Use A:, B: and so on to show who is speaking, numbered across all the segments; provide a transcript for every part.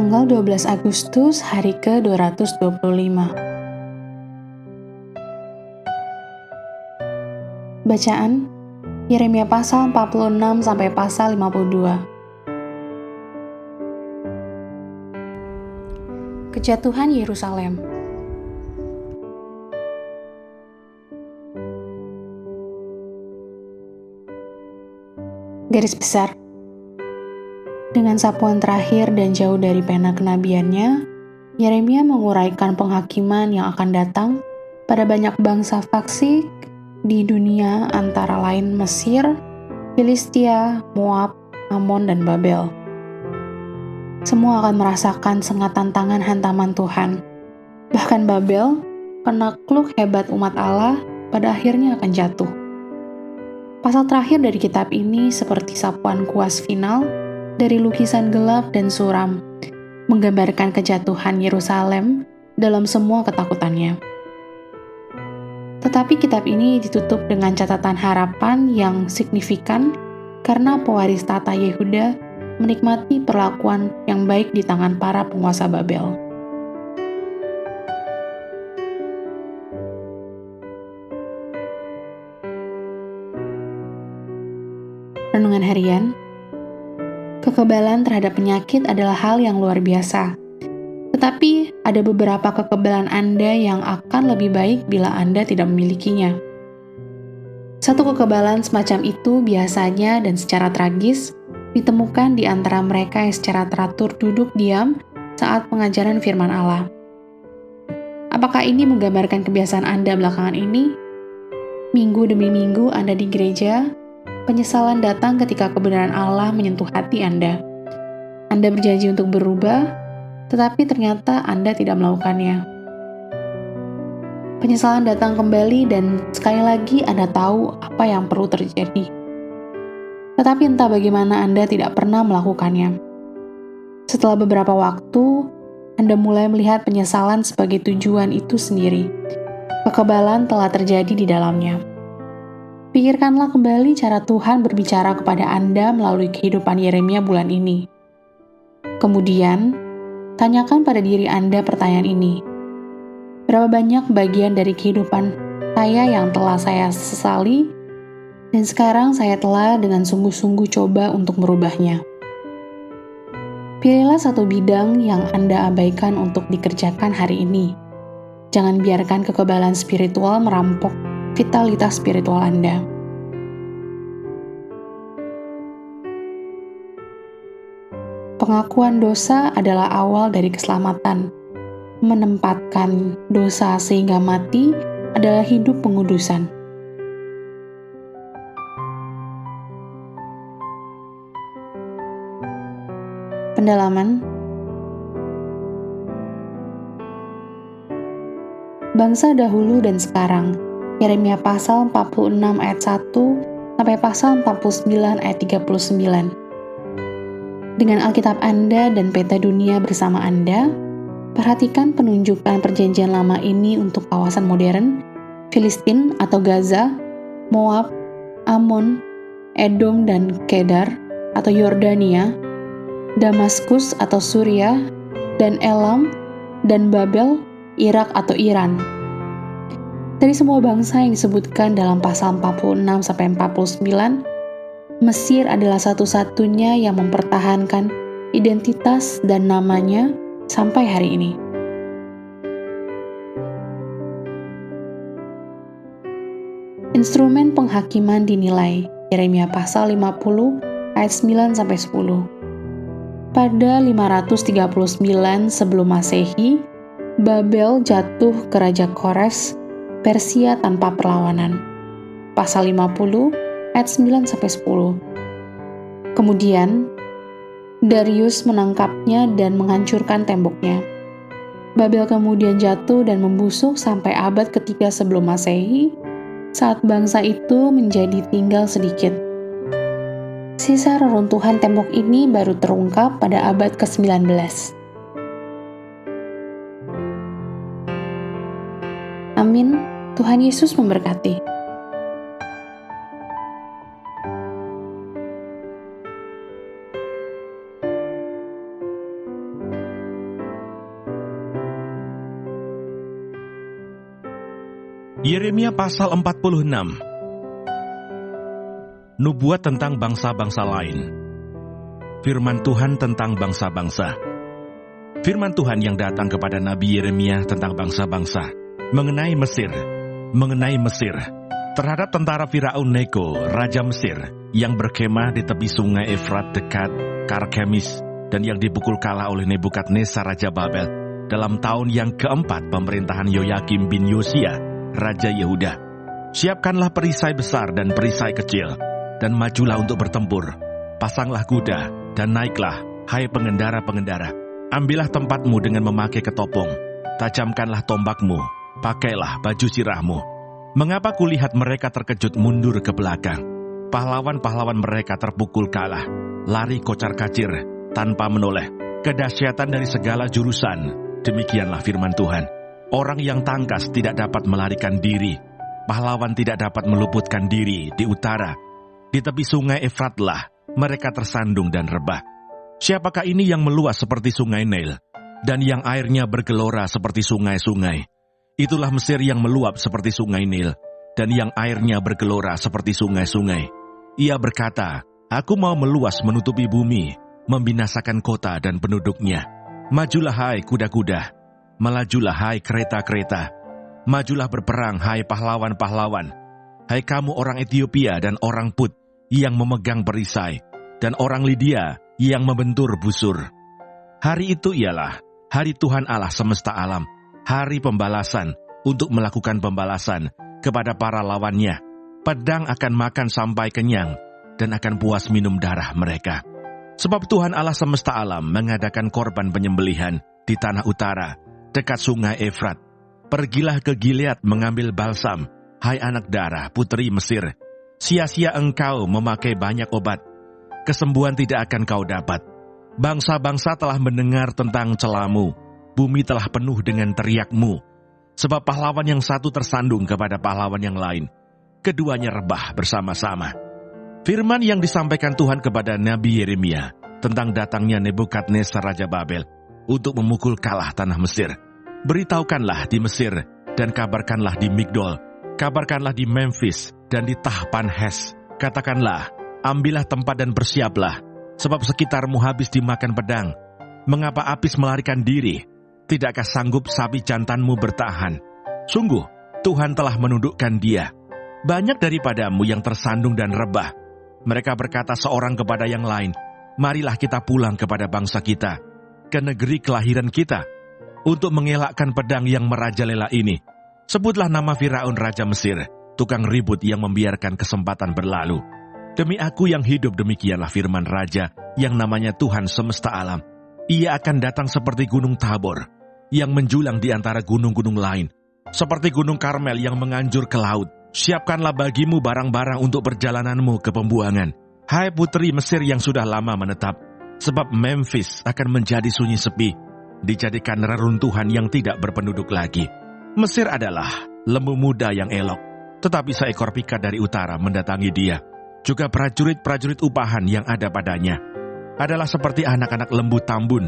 A: Tanggal 12 Agustus, hari ke-225. Bacaan Yeremia pasal 46 sampai pasal 52. Kejatuhan Yerusalem. Garis besar. Dengan sapuan terakhir dan jauh dari pena kenabiannya, Yeremia menguraikan penghakiman yang akan datang pada banyak bangsa fasik di dunia, antara lain Mesir, Filistia, Moab, Amon, dan Babel. Semua akan merasakan sengatan tangan hantaman Tuhan. Bahkan Babel, penakluk hebat umat Allah, pada akhirnya akan jatuh. Pasal terakhir dari kitab ini seperti sapuan kuas final dari lukisan gelap dan suram, menggambarkan kejatuhan Yerusalem dalam semua ketakutannya. Tetapi kitab ini ditutup dengan catatan harapan yang signifikan karena pewaris tata Yehuda menikmati perlakuan yang baik di tangan para penguasa Babel. Renungan harian. Kekebalan terhadap penyakit adalah hal yang luar biasa. Tetapi ada beberapa kekebalan Anda yang akan lebih baik bila Anda tidak memilikinya. Satu kekebalan semacam itu biasanya dan secara tragis ditemukan di antara mereka yang secara teratur duduk diam saat pengajaran firman Allah. Apakah ini menggambarkan kebiasaan Anda belakangan ini? Minggu demi minggu Anda di gereja, penyesalan datang ketika kebenaran Allah menyentuh hati Anda. Anda berjanji untuk berubah, tetapi ternyata Anda tidak melakukannya. Penyesalan datang kembali dan sekali lagi Anda tahu apa yang perlu terjadi. Tetapi entah bagaimana Anda tidak pernah melakukannya. Setelah beberapa waktu, Anda mulai melihat penyesalan sebagai tujuan itu sendiri. Kekebalan telah terjadi di dalamnya. Pikirkanlah kembali cara Tuhan berbicara kepada Anda melalui kehidupan Yeremia bulan ini. Kemudian, tanyakan pada diri Anda pertanyaan ini. Berapa banyak bagian dari kehidupan saya yang telah saya sesali, dan sekarang saya telah dengan sungguh-sungguh coba untuk merubahnya. Pilihlah satu bidang yang Anda abaikan untuk dikerjakan hari ini. Jangan biarkan kekebalan spiritual merampok vitalitas spiritual Anda. Pengakuan dosa adalah awal dari keselamatan. Menempatkan dosa sehingga mati adalah hidup pengudusan. Pendalaman. Bangsa dahulu dan sekarang. Yeremia pasal 46 ayat 1 sampai pasal 49 ayat 39. Dengan Alkitab Anda dan peta dunia bersama Anda, perhatikan penunjukan perjanjian lama ini untuk kawasan modern, Filistin atau Gaza, Moab, Amon, Edom dan Kedar atau Yordania, Damaskus atau Suriah, dan Elam, dan Babel, Irak atau Iran. Dari semua bangsa yang disebutkan dalam pasal 46-49, Mesir adalah satu-satunya yang mempertahankan identitas dan namanya sampai hari ini. Instrumen penghakiman dinilai Yeremia pasal 50 ayat 9-10. Pada 539 sebelum Masehi, Babel jatuh ke Raja Kores, Persia tanpa perlawanan. Pasal 50 ayat 9-10. Kemudian, Darius menangkapnya dan menghancurkan temboknya. Babel kemudian jatuh dan membusuk sampai abad ketiga sebelum Masehi, saat bangsa itu menjadi tinggal sedikit. Sisa reruntuhan tembok ini baru terungkap pada abad ke-19. Amin. Tuhan Yesus memberkati.
B: Yeremia pasal 46. Nubuat tentang bangsa-bangsa lain. Firman Tuhan tentang bangsa-bangsa. Firman Tuhan yang datang kepada Nabi Yeremia tentang bangsa-bangsa. Mengenai Mesir. Terhadap tentara Firaun Neko, Raja Mesir, yang berkemah di tepi sungai Efrat dekat Karkemis, dan yang dipukul kalah oleh Nebukadnezar Raja Babel, dalam tahun yang keempat pemerintahan Yoyakim bin Yosia, Raja Yehuda. Siapkanlah perisai besar dan perisai kecil, dan majulah untuk bertempur. Pasanglah kuda, dan naiklah, hai pengendara-pengendara. Ambillah tempatmu dengan memakai ketopong. Tajamkanlah tombakmu, pakailah baju sirahmu. Mengapa kulihat mereka terkejut mundur ke belakang? Pahlawan-pahlawan mereka terpukul kalah, lari kocar-kacir, tanpa menoleh. Kedahsyatan dari segala jurusan, demikianlah firman Tuhan. Orang yang tangkas tidak dapat melarikan diri. Pahlawan tidak dapat meluputkan diri di utara. Di tepi sungai Efratlah, mereka tersandung dan rebah. Siapakah ini yang meluas seperti sungai Nil, dan yang airnya bergelora seperti sungai-sungai? Itulah Mesir yang meluap seperti sungai Nil, dan yang airnya bergelora seperti sungai-sungai. Ia berkata, aku mau meluas menutupi bumi, membinasakan kota dan penduduknya. Majulah hai kuda-kuda. Melajulah hai kereta-kereta, majulah berperang hai pahlawan-pahlawan, hai kamu orang Ethiopia dan orang Put yang memegang perisai, dan orang Lydia yang membentur busur. Hari itu ialah hari Tuhan Allah semesta alam, hari pembalasan untuk melakukan pembalasan kepada para lawannya. Pedang akan makan sampai kenyang, dan akan puas minum darah mereka. Sebab Tuhan Allah semesta alam mengadakan korban penyembelihan di tanah utara, dekat sungai Efrat. Pergilah ke Gilead mengambil balsam, hai anak darah, putri Mesir. Sia-sia engkau memakai banyak obat. Kesembuhan tidak akan kau dapat. Bangsa-bangsa telah mendengar tentang celamu. Bumi telah penuh dengan teriakmu. Sebab pahlawan yang satu tersandung kepada pahlawan yang lain. Keduanya rebah bersama-sama. Firman yang disampaikan Tuhan kepada Nabi Yeremia tentang datangnya Nebukadnezar Raja Babel untuk memukul kalah tanah Mesir. Beritahukanlah di Mesir, dan kabarkanlah di Migdol, kabarkanlah di Memphis, dan di Tahpanhes. Katakanlah, ambillah tempat dan bersiaplah, sebab sekitarmu habis dimakan pedang. Mengapa Apis melarikan diri? Tidakkah sanggup sapi jantanmu bertahan? Sungguh, Tuhan telah menundukkan dia. Banyak daripadamu yang tersandung dan rebah. Mereka berkata seorang kepada yang lain, marilah kita pulang kepada bangsa kita, ke negeri kelahiran kita, untuk mengelakkan pedang yang merajalela ini. Sebutlah nama Firaun Raja Mesir, tukang ribut yang membiarkan kesempatan berlalu. Demi aku yang hidup, demikianlah firman Raja yang namanya Tuhan semesta alam. Ia akan datang seperti gunung Tabor, yang menjulang di antara gunung-gunung lain, seperti gunung Karmel yang menganjur ke laut. Siapkanlah bagimu barang-barang untuk perjalananmu ke pembuangan, hai putri Mesir yang sudah lama menetap. Sebab Memphis akan menjadi sunyi sepi, dijadikan reruntuhan yang tidak berpenduduk lagi. Mesir adalah lembu muda yang elok, tetapi seekor pikat dari utara mendatangi dia. Juga prajurit-prajurit upahan yang ada padanya adalah seperti anak-anak lembu tambun.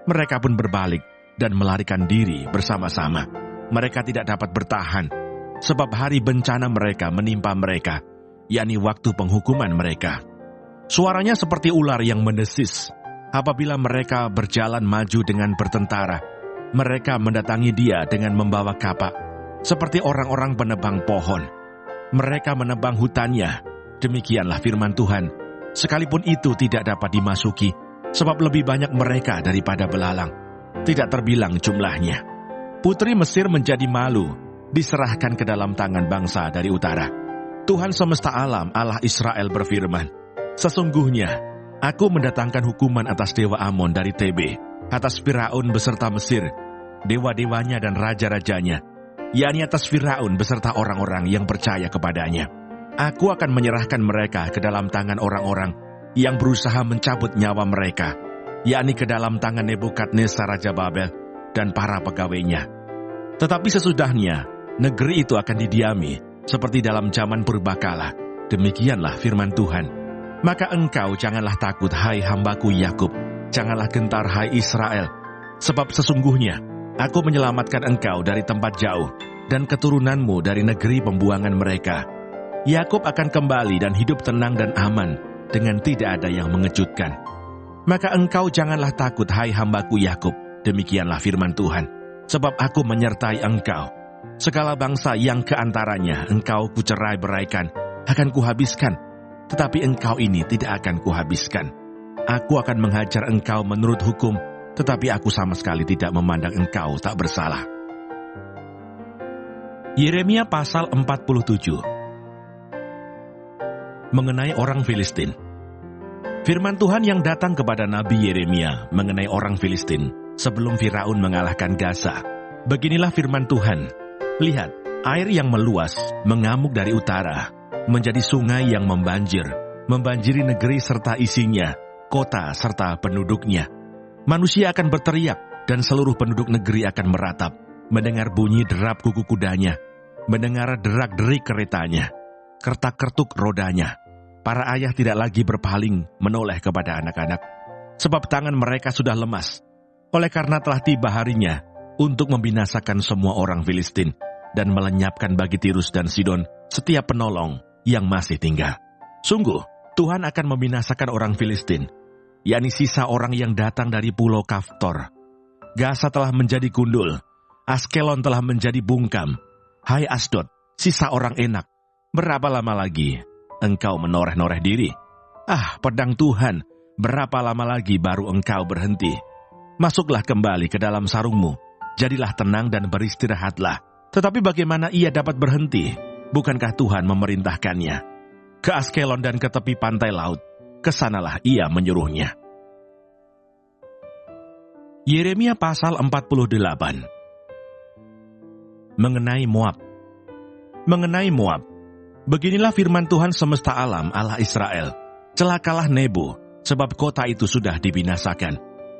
B: Mereka pun berbalik dan melarikan diri bersama-sama. Mereka tidak dapat bertahan, sebab hari bencana mereka menimpa mereka, yakni waktu penghukuman mereka. Suaranya seperti ular yang mendesis. Apabila mereka berjalan maju dengan bertentara, mereka mendatangi dia dengan membawa kapak, seperti orang-orang penebang pohon. Mereka menebang hutannya. Demikianlah firman Tuhan. Sekalipun itu tidak dapat dimasuki, sebab lebih banyak mereka daripada belalang. Tidak terbilang jumlahnya. Putri Mesir menjadi malu, diserahkan ke dalam tangan bangsa dari utara. Tuhan semesta alam, Allah Israel berfirman, sesungguhnya, aku mendatangkan hukuman atas dewa Amon dari Tebe, atas Firaun beserta Mesir, dewa-dewanya dan raja-rajanya, yakni atas Firaun beserta orang-orang yang percaya kepadanya. Aku akan menyerahkan mereka ke dalam tangan orang-orang yang berusaha mencabut nyawa mereka, yakni ke dalam tangan Nebukadnezar Raja Babel dan para pegawainya. Tetapi sesudahnya, negeri itu akan didiami, seperti dalam zaman purbakala. Demikianlah firman Tuhan. Maka engkau janganlah takut, hai hambaku Yakub, janganlah gentar, hai Israel, sebab sesungguhnya aku menyelamatkan engkau dari tempat jauh, dan keturunanmu dari negeri pembuangan mereka. Yakub akan kembali dan hidup tenang dan aman dengan tidak ada yang mengejutkan. Maka engkau janganlah takut, hai hambaku Yakub, demikianlah firman Tuhan, sebab aku menyertai engkau. Segala bangsa yang keantaranya engkau kucerai-beraikan akan kuhabiskan, tetapi engkau ini tidak akan kuhabiskan. Aku akan menghajar engkau menurut hukum, tetapi aku sama sekali tidak memandang engkau tak bersalah. Yeremia pasal 47. Mengenai orang Filistin. Firman Tuhan yang datang kepada Nabi Yeremia mengenai orang Filistin sebelum Firaun mengalahkan Gaza. Beginilah firman Tuhan. Lihat, air yang meluas mengamuk dari utara, menjadi sungai yang membanjiri negeri serta isinya, kota serta penduduknya. Manusia akan berteriak dan seluruh penduduk negeri akan meratap, mendengar bunyi derap kuku kudanya, mendengar derak-derik keretanya, kertak-kertuk rodanya. Para ayah tidak lagi berpaling menoleh kepada anak-anak, sebab tangan mereka sudah lemas. Oleh karena telah tiba harinya untuk membinasakan semua orang Filistin dan melenyapkan bagi Tirus dan Sidon setiap penolong yang masih tinggal. Sungguh, Tuhan akan membinasakan orang Filistin, yakni sisa orang yang datang dari pulau Kaftor. Gaza telah menjadi gundul, Askelon telah menjadi bungkam. Hai Asdod, sisa orang Enak, berapa lama lagi engkau menoreh-noreh diri? Ah, pedang Tuhan, berapa lama lagi baru engkau berhenti? Masuklah kembali ke dalam sarungmu, jadilah tenang dan beristirahatlah. Tetapi bagaimana ia dapat berhenti? Bukankah Tuhan memerintahkannya? Ke Askelon dan ke tepi pantai laut, kesanalah ia menyuruhnya. Yeremia pasal 48. Mengenai Moab. Mengenai Moab, beginilah firman Tuhan semesta alam, Allah Israel. Celakalah Nebo, sebab kota itu sudah dibinasakan.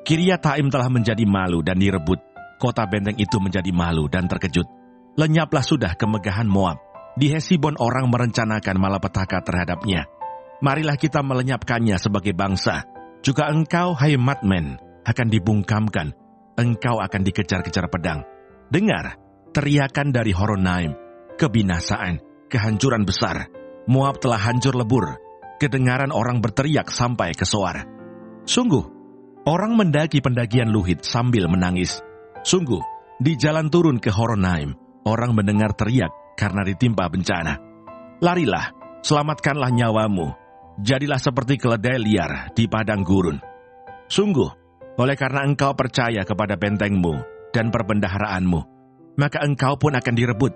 B: Kiryataim telah menjadi malu dan direbut. Kota benteng itu menjadi malu dan terkejut. Lenyaplah sudah kemegahan Moab. Di Hesibon orang merencanakan malapetaka terhadapnya. Marilah kita melenyapkannya sebagai bangsa. Juga engkau, hai Madmen, akan dibungkamkan. Engkau akan dikejar-kejar pedang. Dengar, teriakan dari Horonaim, kebinasaan, kehancuran besar. Moab telah hancur lebur. Kedengaran orang berteriak sampai ke Soar. Sungguh, orang mendaki pendakian Luhit sambil menangis. Sungguh, di jalan turun ke Horonaim, orang mendengar teriak karena ditimpa bencana. Larilah, selamatkanlah nyawamu. Jadilah seperti keledai liar di padang gurun. Sungguh, oleh karena engkau percaya kepada bentengmu dan perbendaharaanmu, maka engkau pun akan direbut.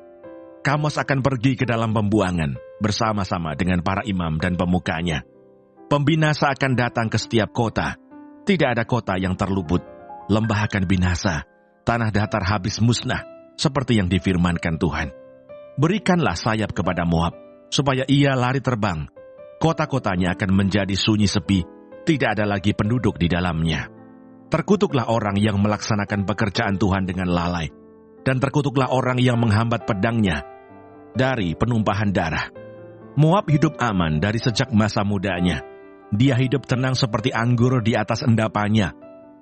B: Kamos akan pergi ke dalam pembuangan bersama-sama dengan para imam dan pemukanya. Pembinasa akan datang ke setiap kota. Tidak ada kota yang terluput. Lembah akan binasa. Tanah datar habis musnah, seperti yang difirmankan Tuhan. Berikanlah sayap kepada Moab, supaya ia lari terbang. Kota-kotanya akan menjadi sunyi sepi, tidak ada lagi penduduk di dalamnya. Terkutuklah orang yang melaksanakan pekerjaan Tuhan dengan lalai, dan terkutuklah orang yang menghambat pedangnya dari penumpahan darah. Moab hidup aman dari sejak masa mudanya. Dia hidup tenang seperti anggur di atas endapannya.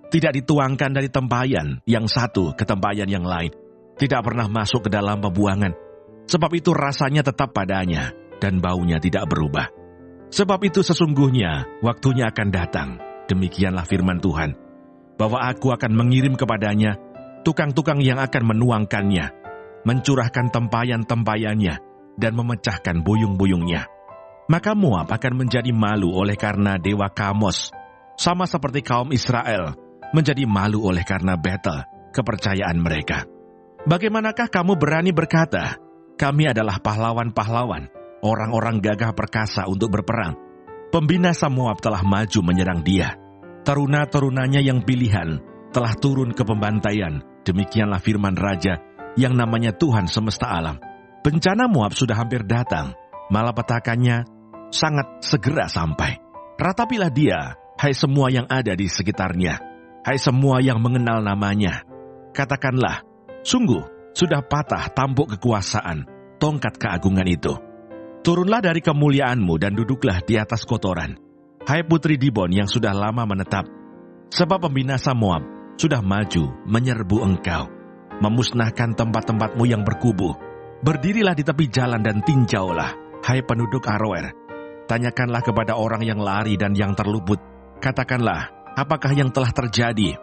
B: Tidak dituangkan dari tempayan yang satu ke tempayan yang lain. Tidak pernah masuk ke dalam pembuangan. Sebab itu rasanya tetap padanya, dan baunya tidak berubah. Sebab itu sesungguhnya waktunya akan datang, demikianlah firman Tuhan, bahwa aku akan mengirim kepadanya tukang-tukang yang akan menuangkannya, mencurahkan tempayan-tempayannya, dan memecahkan buyung-buyungnya. Maka Moab akan menjadi malu oleh karena dewa Kamos, sama seperti kaum Israel menjadi malu oleh karena Betel, kepercayaan mereka. Bagaimanakah kamu berani berkata, kami adalah pahlawan-pahlawan, orang-orang gagah perkasa untuk berperang? Pembinasa Moab telah maju menyerang dia. Teruna-terunanya yang pilihan telah turun ke pembantaian. Demikianlah firman Raja yang namanya Tuhan semesta alam. Bencana Moab sudah hampir datang. Malapetakannya sangat segera sampai. Ratapilah dia, hai semua yang ada di sekitarnya. Hai semua yang mengenal namanya. Katakanlah, sungguh sudah patah tampuk kekuasaan, tongkat keagungan itu. Turunlah dari kemuliaanmu dan duduklah di atas kotoran. Hai putri Dibon yang sudah lama menetap. Sebab pembinasa Moab sudah maju menyerbu engkau. memusnahkan tempat-tempatmu yang berkubu. Berdirilah di tepi jalan dan tinjaulah, hai penduduk Aroer. Tanyakanlah kepada orang yang lari dan yang terluput. Katakanlah, apakah yang telah terjadi?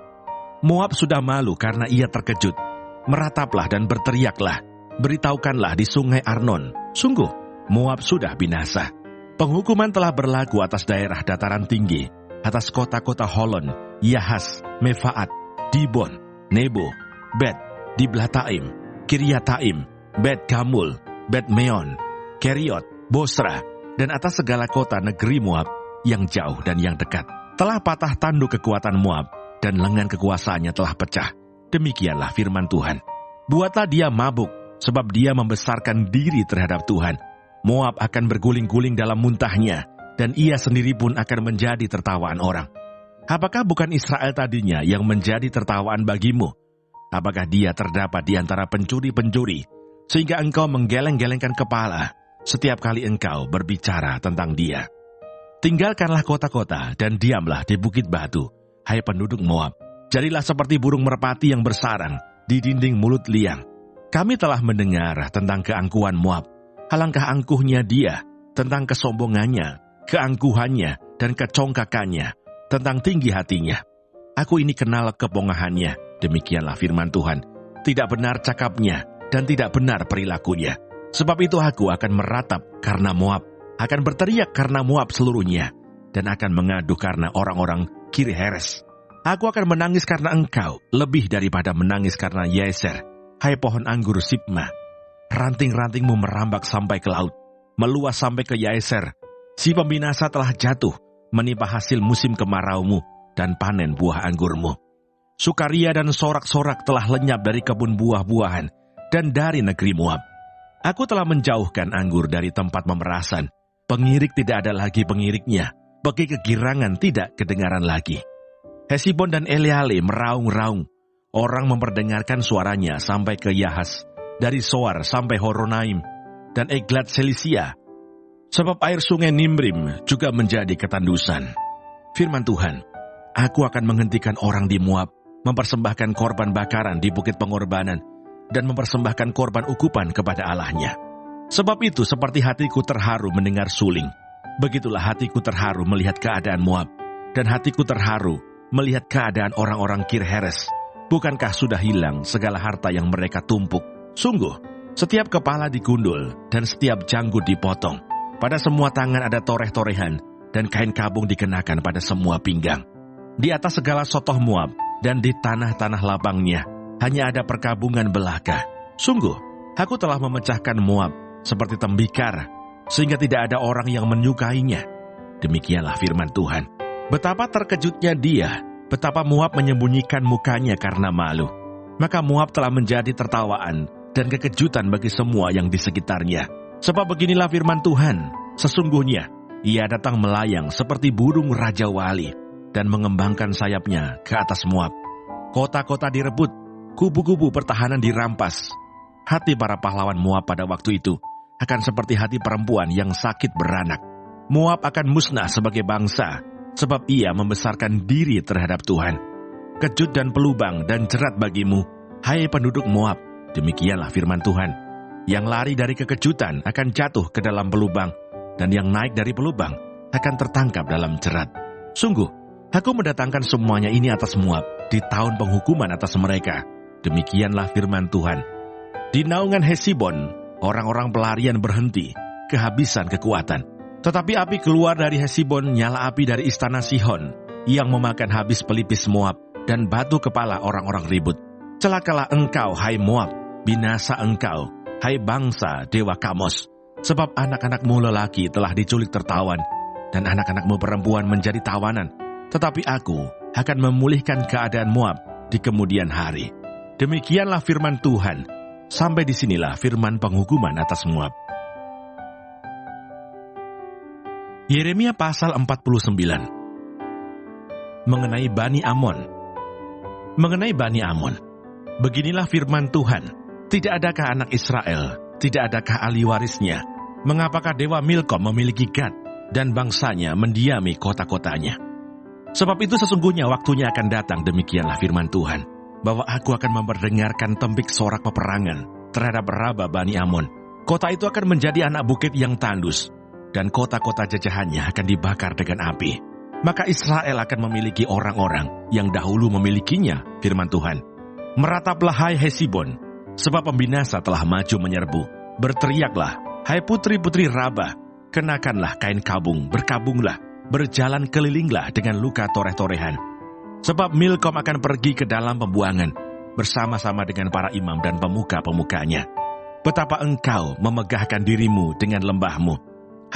B: Moab sudah malu karena ia terkejut. Merataplah dan berteriaklah. Beritahukanlah di sungai Arnon. Sungguh, Moab sudah binasa. Penghukuman telah berlaku atas daerah dataran tinggi, atas kota-kota Holon, Yahas, Mefaat, Dibon, Nebo, Bet, Diblataim, Kiryataim, Bet Gamul, Bet Meon, Keriot, Bosra, dan atas segala kota negeri Moab yang jauh dan yang dekat. Telah patah tanduk kekuatan Moab, dan lengan kekuasaannya telah pecah. Demikianlah firman Tuhan. Buatlah dia mabuk, sebab dia membesarkan diri terhadap Tuhan. Moab akan berguling-guling dalam muntahnya, dan ia sendiri pun akan menjadi tertawaan orang. Apakah bukan Israel tadinya yang menjadi tertawaan bagimu? Apakah dia terdapat di antara pencuri-pencuri, sehingga engkau menggeleng-gelengkan kepala setiap kali engkau berbicara tentang dia? Tinggalkanlah kota-kota dan diamlah di bukit batu, hai penduduk Moab. Jadilah seperti burung merpati yang bersarang di dinding mulut liang. Kami telah mendengar tentang keangkuhan Moab. Alangkah angkuhnya dia, tentang kesombongannya, keangkuhannya, dan kecongkakannya, tentang tinggi hatinya. Aku ini kenal kepongahannya, demikianlah firman Tuhan. Tidak benar cakapnya, dan tidak benar perilakunya. Sebab itu aku akan meratap karena Moab, akan berteriak karena Moab seluruhnya, dan akan mengadu karena orang-orang Kiri Heres. Aku akan menangis karena engkau, lebih daripada menangis karena Yeser, hai pohon anggur Sibma. Ranting-rantingmu merambak sampai ke laut, meluas sampai ke Yeser. Si pembinasa telah jatuh, menimpa hasil musim kemaraumu dan panen buah anggurmu. Sukaria dan sorak-sorak telah lenyap dari kebun buah-buahan dan dari negeri Moab. Aku telah menjauhkan anggur dari tempat pemerasan. Pengirik tidak ada lagi pengiriknya, bagi kegirangan tidak kedengaran lagi. Hesibon dan Eleale meraung-raung. Orang memperdengarkan suaranya sampai ke Yahas, dari Soar sampai Horonaim, dan Eglat Selisia. Sebab air sungai Nimrim juga menjadi ketandusan. Firman Tuhan, aku akan menghentikan orang di Moab, mempersembahkan korban bakaran di bukit pengorbanan, dan mempersembahkan korban ukupan kepada Allahnya. Sebab itu seperti hatiku terharu mendengar suling, begitulah hatiku terharu melihat keadaan Moab, dan hatiku terharu melihat keadaan orang-orang Kir Heres. Bukankah sudah hilang segala harta yang mereka tumpuk? Sungguh, setiap kepala digundul dan setiap janggut dipotong. Pada semua tangan ada toreh-torehan dan kain kabung dikenakan pada semua pinggang. Di atas segala sotoh Moab dan di tanah-tanah lapangnya hanya ada perkabungan belaka. Sungguh, aku telah memecahkan Moab seperti tembikar, sehingga tidak ada orang yang menyukainya. Demikianlah firman Tuhan. Betapa terkejutnya dia, betapa Moab menyembunyikan mukanya karena malu. Maka Moab telah menjadi tertawaan dan kekejutan bagi semua yang di sekitarnya. Sebab beginilah firman Tuhan, sesungguhnya ia datang melayang seperti burung Raja Wali dan mengembangkan sayapnya ke atas Moab. Kota-kota direbut, kubu-kubu pertahanan dirampas. Hati para pahlawan Moab pada waktu itu akan seperti hati perempuan yang sakit beranak. Moab akan musnah sebagai bangsa, sebab ia membesarkan diri terhadap Tuhan. Kejut dan pelubang dan jerat bagimu, hai penduduk Moab. Demikianlah firman Tuhan. Yang lari dari kekejutan akan jatuh ke dalam pelubang, dan yang naik dari pelubang akan tertangkap dalam jerat. Sungguh, aku mendatangkan semuanya ini atas Moab di tahun penghukuman atas mereka. Demikianlah firman Tuhan. Di naungan Hesibon, orang-orang pelarian berhenti, kehabisan kekuatan. Tetapi api keluar dari Hesibon, nyala api dari istana Sihon, yang memakan habis pelipis Moab dan batu kepala orang-orang ribut. Celakalah engkau, hai Moab, binasa engkau, hai bangsa dewa Kamos. Sebab anak-anakmu lelaki telah diculik tertawan, dan anak-anakmu perempuan menjadi tawanan. Tetapi aku akan memulihkan keadaan Moab di kemudian hari. Demikianlah firman Tuhan. Sampai disinilah firman penghukuman atas Moab. Yeremia pasal 49. Mengenai Bani Amon. Mengenai Bani Amon, beginilah firman Tuhan. Tidak adakah anak Israel, tidak adakah ahli warisnya? Mengapakah Dewa Milkom memiliki Gad, dan bangsanya mendiami kota-kotanya? Sebab itu sesungguhnya waktunya akan datang, demikianlah firman Tuhan. bahwa aku akan memperdengarkan tembik sorak peperangan terhadap Raba Bani Amon. Kota itu akan menjadi anak bukit yang tandus, dan kota-kota jajahannya akan dibakar dengan api. Maka Israel akan memiliki orang-orang yang dahulu memilikinya, firman Tuhan. Merataplah hai Hesibon, sebab pembinasa telah maju menyerbu. Berteriaklah, hai putri-putri Raba, kenakanlah kain kabung, berkabunglah, berjalan kelilinglah dengan luka toreh-torehan. Sebab Milkom akan pergi ke dalam pembuangan, bersama-sama dengan para imam dan pemuka-pemukanya. Betapa engkau memegahkan dirimu dengan lembahmu,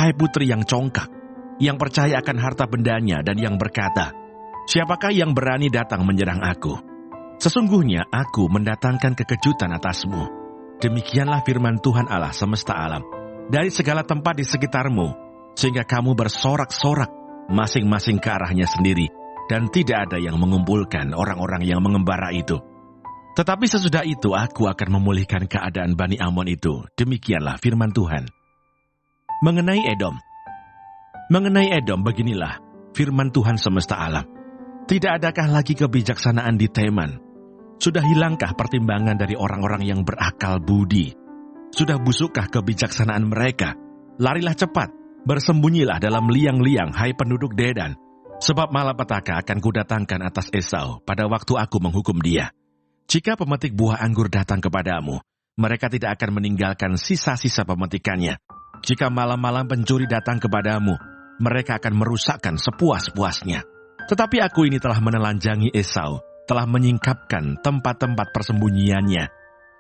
B: hai putri yang congkak, yang percaya akan harta bendanya dan yang berkata, siapakah yang berani datang menyerang aku? Sesungguhnya aku mendatangkan kekejutan atasmu. Demikianlah firman Tuhan Allah semesta alam. Dari segala tempat di sekitarmu, sehingga kamu bersorak-sorak, masing-masing ke arahnya sendiri, dan tidak ada yang mengumpulkan orang-orang yang mengembara itu. Tetapi sesudah itu aku akan memulihkan keadaan Bani Amon itu. Demikianlah firman Tuhan. Mengenai Edom beginilah firman Tuhan semesta alam. Tidak adakah lagi kebijaksanaan di Teman? Sudah hilangkah pertimbangan dari orang-orang yang berakal budi? Sudah busukkah kebijaksanaan mereka? Larilah cepat, bersembunyilah dalam liang-liang, hai penduduk Dedan. Sebab malapetaka akan kudatangkan atas Esau pada waktu aku menghukum dia. Jika pemetik buah anggur datang kepadamu, mereka tidak akan meninggalkan sisa-sisa pemetikannya. Jika malam-malam pencuri datang kepadamu, mereka akan merusakkan sepuas-puasnya. Tetapi aku ini telah menelanjangi Esau, telah menyingkapkan tempat-tempat persembunyiannya,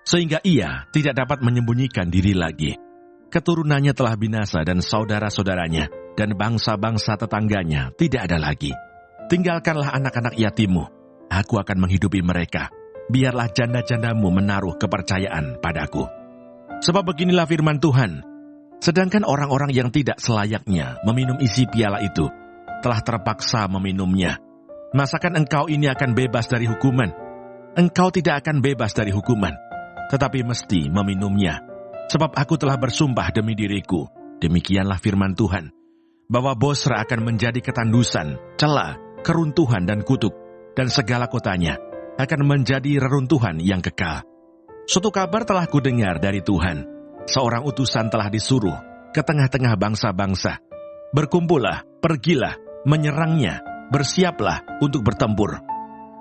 B: sehingga ia tidak dapat menyembunyikan diri lagi. Keturunannya telah binasa dan saudara-saudaranya, dan bangsa-bangsa tetangganya tidak ada lagi. Tinggalkanlah anak-anak yatimmu, aku akan menghidupi mereka. Biarlah janda-jandamu menaruh kepercayaan padaku. Sebab beginilah firman Tuhan, sedangkan orang-orang yang tidak selayaknya meminum isi piala itu, telah terpaksa meminumnya. Masakan engkau ini akan bebas dari hukuman? Engkau tidak akan bebas dari hukuman, tetapi mesti meminumnya. Sebab aku telah bersumpah demi diriku, demikianlah firman Tuhan, bahwa Bosra akan menjadi ketandusan, cela, keruntuhan dan kutuk, dan segala kotanya akan menjadi reruntuhan yang kekal. Suatu kabar telah kudengar dari Tuhan. Seorang utusan telah disuruh ke tengah-tengah bangsa-bangsa. Berkumpullah, pergilah, menyerangnya, bersiaplah untuk bertempur.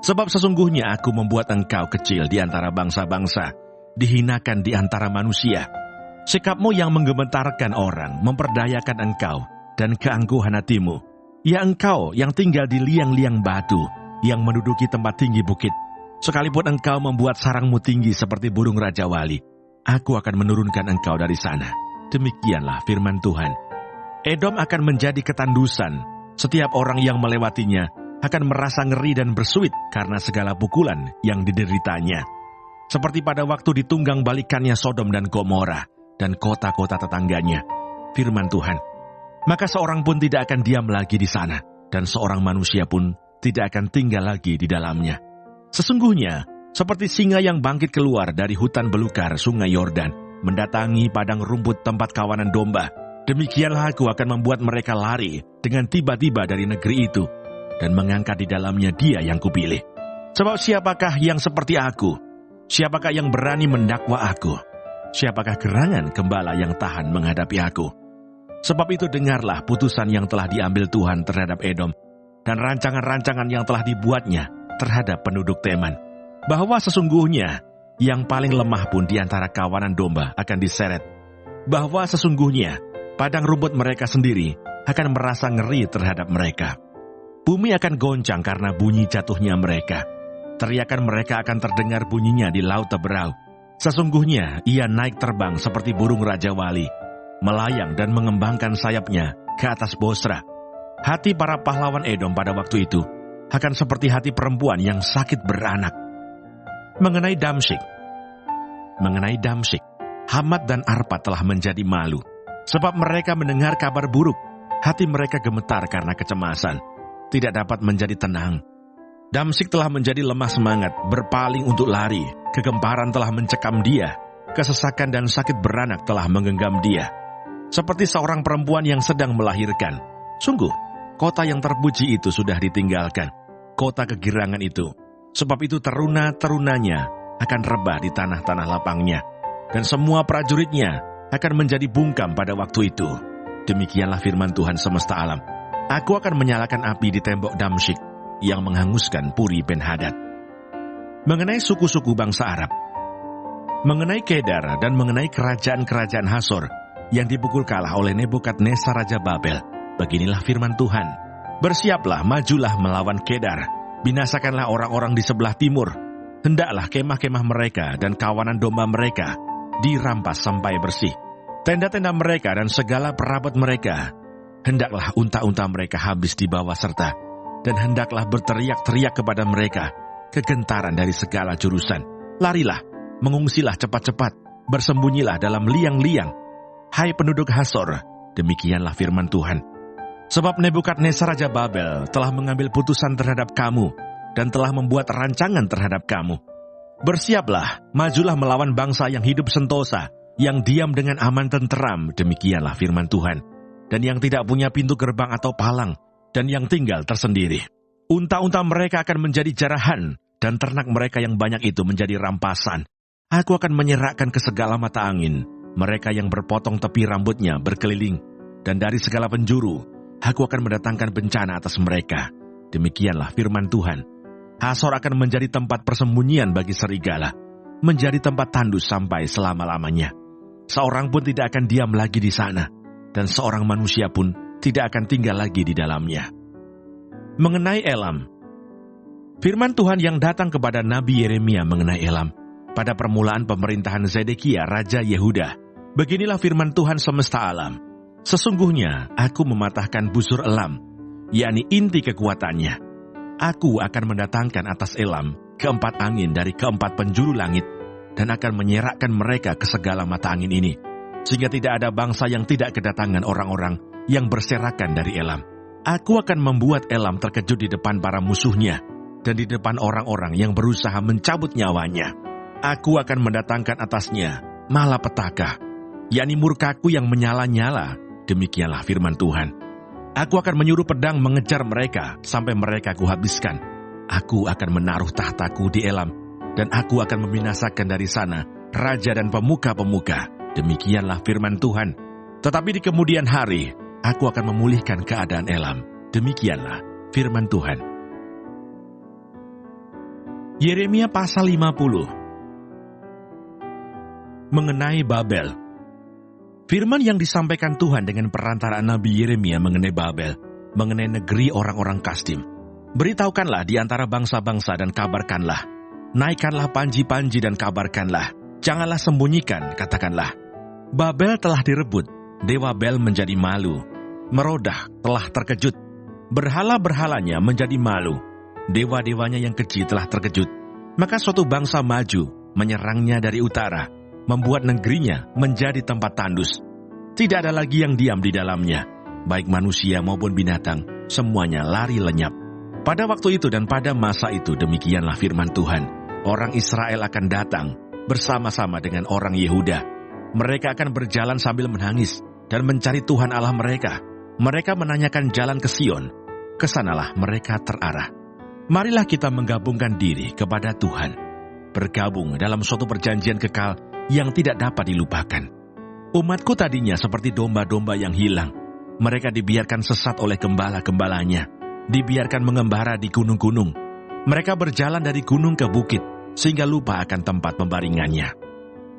B: Sebab sesungguhnya aku membuat engkau kecil di antara bangsa-bangsa, dihinakan di antara manusia. Sikapmu yang menggemetarkan orang memperdayakan engkau, dan keangkuhan hatimu, ya engkau yang tinggal di liang-liang batu, yang menduduki tempat tinggi bukit. Sekalipun engkau membuat sarangmu tinggi seperti burung Raja Wali, aku akan menurunkan engkau dari sana. Demikianlah firman Tuhan. Edom akan menjadi ketandusan. Setiap orang yang melewatinya akan merasa ngeri dan bersuit karena segala pukulan yang dideritanya. Seperti pada waktu ditunggang balikannya Sodom dan Gomora dan kota-kota tetangganya. Firman Tuhan. Maka seorang pun tidak akan diam lagi di sana, dan seorang manusia pun tidak akan tinggal lagi di dalamnya. Sesungguhnya, seperti singa yang bangkit keluar dari hutan belukar sungai Yordan, mendatangi padang rumput tempat kawanan domba, demikianlah aku akan membuat mereka lari dengan tiba-tiba dari negeri itu, dan mengangkat di dalamnya dia yang kupilih. Sebab siapakah yang seperti aku? Siapakah yang berani mendakwa aku? Siapakah gerangan gembala yang tahan menghadapi aku? Sebab itu dengarlah putusan yang telah diambil Tuhan terhadap Edom, dan rancangan-rancangan yang telah dibuatnya terhadap penduduk Teman, bahwa sesungguhnya yang paling lemah pun di antara kawanan domba akan diseret, bahwa sesungguhnya padang rumput mereka sendiri akan merasa ngeri terhadap mereka. Bumi akan goncang karena bunyi jatuhnya mereka. Teriakan mereka akan terdengar bunyinya di laut Teberau. Sesungguhnya ia naik terbang seperti burung Raja Wali, melayang dan mengembangkan sayapnya ke atas Bosra. Hati para pahlawan Edom pada waktu itu akan seperti hati perempuan yang sakit beranak. Mengenai Damsyik, Hamat dan Arpad telah menjadi malu, sebab mereka mendengar kabar buruk. Hati mereka gemetar karena kecemasan, tidak dapat menjadi tenang. Damsyik telah menjadi lemah semangat, berpaling untuk lari. Kegemparan telah mencekam dia, kesesakan dan sakit beranak telah menggenggam dia. Seperti seorang perempuan yang sedang melahirkan. Sungguh, kota yang terpuji itu sudah ditinggalkan. Kota kegirangan itu Sebab itu teruna-terunanya akan rebah di tanah-tanah lapangnya, dan semua prajuritnya akan menjadi bungkam pada waktu itu. Demikianlah firman Tuhan semesta alam. Aku akan menyalakan api di tembok Damsyik yang menghanguskan Puri Ben-Hadad. Mengenai suku-suku bangsa Arab, mengenai Kedar dan mengenai kerajaan-kerajaan Hasor yang dipukul kalah oleh Nebukadnezar Raja Babel, beginilah firman Tuhan. Bersiaplah, majulah melawan Kedar, binasakanlah orang-orang di sebelah timur. Hendaklah kemah-kemah mereka dan kawanan domba mereka dirampas sampai bersih. Tenda-tenda mereka dan segala perabot mereka, hendaklah unta-unta mereka habis dibawa serta, dan hendaklah berteriak-teriak kepada mereka kegentaran dari segala jurusan. Larilah, mengungsilah cepat-cepat, bersembunyilah dalam liang-liang. Hai penduduk Hasor, demikianlah firman Tuhan. Sebab Nebukadnezar Raja Babel telah mengambil putusan terhadap kamu dan telah membuat rancangan terhadap kamu. Bersiaplah, majulah melawan bangsa yang hidup sentosa, yang diam dengan aman tenteram, demikianlah firman Tuhan. Dan yang tidak punya pintu gerbang atau palang, dan yang tinggal tersendiri. Unta-unta mereka akan menjadi jarahan, dan ternak mereka yang banyak itu menjadi rampasan. Aku akan menyerahkan ke segala mata angin mereka yang berpotong tepi rambutnya berkeliling, dan dari segala penjuru aku akan mendatangkan bencana atas mereka. Demikianlah firman Tuhan. Hasor akan menjadi tempat persembunyian bagi serigala, menjadi tempat tandus sampai selama-lamanya. Seorang pun tidak akan diam lagi di sana, dan seorang manusia pun tidak akan tinggal lagi di dalamnya. Mengenai Elam, firman Tuhan yang datang kepada Nabi Yeremia mengenai Elam pada permulaan pemerintahan Zedekia Raja Yehuda. Beginilah firman Tuhan semesta alam. Sesungguhnya aku mematahkan busur Elam, yakni inti kekuatannya. Aku akan mendatangkan atas Elam keempat angin dari keempat penjuru langit, dan akan menyerakkan mereka ke segala mata angin ini, sehingga tidak ada bangsa yang tidak kedatangan orang-orang yang berserakan dari Elam. Aku akan membuat Elam terkejut di depan para musuhnya, dan di depan orang-orang yang berusaha mencabut nyawanya. Aku akan mendatangkan atasnya malapetaka, yakni murkaku yang menyala-nyala, demikianlah firman Tuhan. Aku akan menyuruh pedang mengejar mereka sampai mereka kuhabiskan. Aku akan menaruh tahtaku di Elam, dan aku akan membinasakan dari sana raja dan pemuka-pemuka, demikianlah firman Tuhan. Tetapi di kemudian hari, aku akan memulihkan keadaan Elam, demikianlah firman Tuhan. Yeremia pasal 50. Mengenai Babel. Firman yang disampaikan Tuhan dengan perantaraan Nabi Yeremia mengenai Babel, mengenai negeri orang-orang Kasdim. Beritahukanlah di antara bangsa-bangsa dan kabarkanlah. Naikkanlah panji-panji dan kabarkanlah. Janganlah sembunyikan, katakanlah. Babel telah direbut, dewa Bel menjadi malu. Merodah telah terkejut, berhala-berhalanya menjadi malu. Dewa-dewanya yang keji telah terkejut. Maka suatu bangsa maju, menyerangnya dari utara, membuat negerinya menjadi tempat tandus. Tidak ada lagi yang diam di dalamnya, baik manusia maupun binatang, semuanya lari lenyap. Pada waktu itu dan pada masa itu, demikianlah firman Tuhan, orang Israel akan datang bersama-sama dengan orang Yehuda. Mereka akan berjalan sambil menangis dan mencari Tuhan Allah mereka. Mereka menanyakan jalan ke Sion, kesanalah mereka terarah. Marilah kita menggabungkan diri kepada Tuhan, bergabung dalam suatu perjanjian kekal yang tidak dapat dilupakan. Umatku tadinya seperti domba-domba yang hilang. Mereka dibiarkan sesat oleh gembala-gembalanya, dibiarkan mengembara di gunung-gunung. Mereka berjalan dari gunung ke bukit, sehingga lupa akan tempat pembaringannya.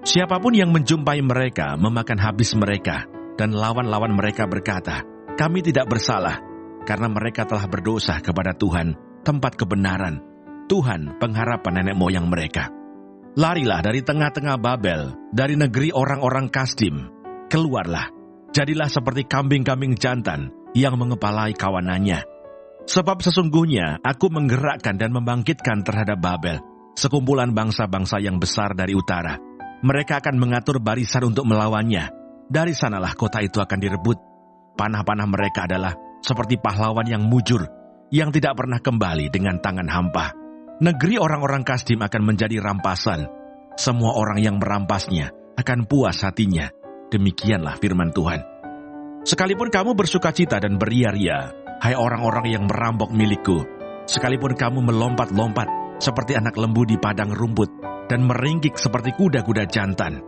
B: Siapapun yang menjumpai mereka memakan habis mereka, dan lawan-lawan mereka berkata, kami tidak bersalah, karena mereka telah berdosa kepada Tuhan, tempat kebenaran, Tuhan pengharapan nenek moyang mereka. Larilah dari tengah-tengah Babel, dari negeri orang-orang Kasdim. Keluarlah, jadilah seperti kambing-kambing jantan yang mengepalai kawanannya. Sebab sesungguhnya aku menggerakkan dan membangkitkan terhadap Babel sekumpulan bangsa-bangsa yang besar dari utara. Mereka akan mengatur barisan untuk melawannya. Dari sanalah kota itu akan direbut. Panah-panah mereka adalah seperti pahlawan yang mujur, yang tidak pernah kembali dengan tangan hampa. Negeri orang-orang Kasdim akan menjadi rampasan. Semua orang yang merampasnya akan puas hatinya. Demikianlah firman Tuhan. Sekalipun kamu bersukacita dan beria-ria, hai orang-orang yang merampok milikku, sekalipun kamu melompat-lompat seperti anak lembu di padang rumput, dan meringkik seperti kuda-kuda jantan.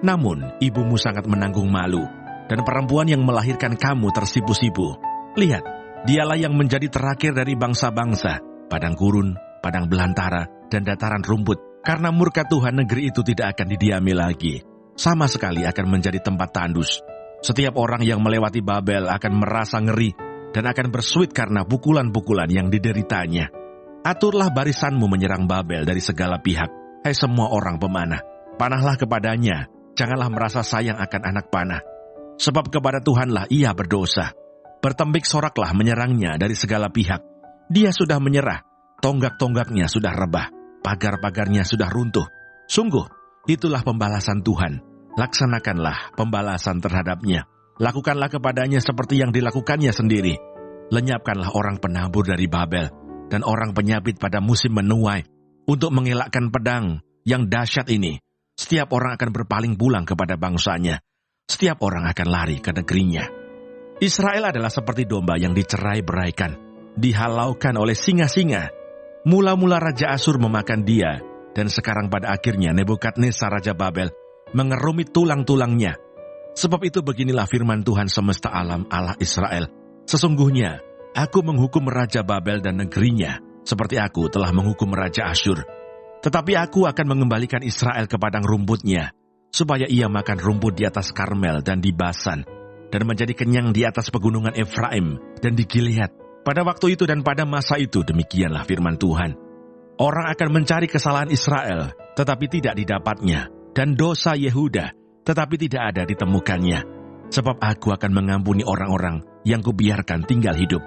B: Namun, ibumu sangat menanggung malu, dan perempuan yang melahirkan kamu tersipu-sipu. Lihat, dialah yang menjadi terakhir dari bangsa-bangsa, padang gurun, padang belantara, dan dataran rumput. Karena murka Tuhan, negeri itu tidak akan didiami lagi. Sama sekali akan menjadi tempat tandus. Setiap orang yang melewati Babel akan merasa ngeri dan akan bersuit karena pukulan-pukulan yang dideritanya. Aturlah barisanmu menyerang Babel dari segala pihak, hai semua orang pemanah. Panahlah kepadanya, janganlah merasa sayang akan anak panah. Sebab kepada Tuhanlah ia berdosa. Bertembik soraklah menyerangnya dari segala pihak. Dia sudah menyerah, tonggak-tonggaknya sudah rebah. Pagar-pagarnya sudah runtuh. Sungguh, itulah pembalasan Tuhan. Laksanakanlah pembalasan terhadapnya. Lakukanlah kepadanya seperti yang dilakukannya sendiri. Lenyapkanlah orang penabur dari Babel dan orang penyabit pada musim menuai. Untuk mengelakkan pedang yang dahsyat ini, setiap orang akan berpaling pulang kepada bangsanya. Setiap orang akan lari ke negerinya. Israel adalah seperti domba yang dicerai-beraikan, dihalaukan oleh singa-singa. Mula-mula Raja Asyur memakan dia, dan sekarang pada akhirnya Nebukadnezar Raja Babel mengerumit tulang-tulangnya. Sebab itu beginilah firman Tuhan semesta alam Allah Israel. Sesungguhnya, aku menghukum Raja Babel dan negerinya, seperti aku telah menghukum Raja Asyur. Tetapi aku akan mengembalikan Israel ke padang rumputnya, supaya ia makan rumput di atas Karmel dan di Basan, dan menjadi kenyang di atas pegunungan Efraim dan di Gilead. Pada waktu itu dan pada masa itu demikianlah firman Tuhan. Orang akan mencari kesalahan Israel, tetapi tidak didapatnya, dan dosa Yehuda, tetapi tidak ada ditemukannya. Sebab aku akan mengampuni orang-orang yang kubiarkan tinggal hidup.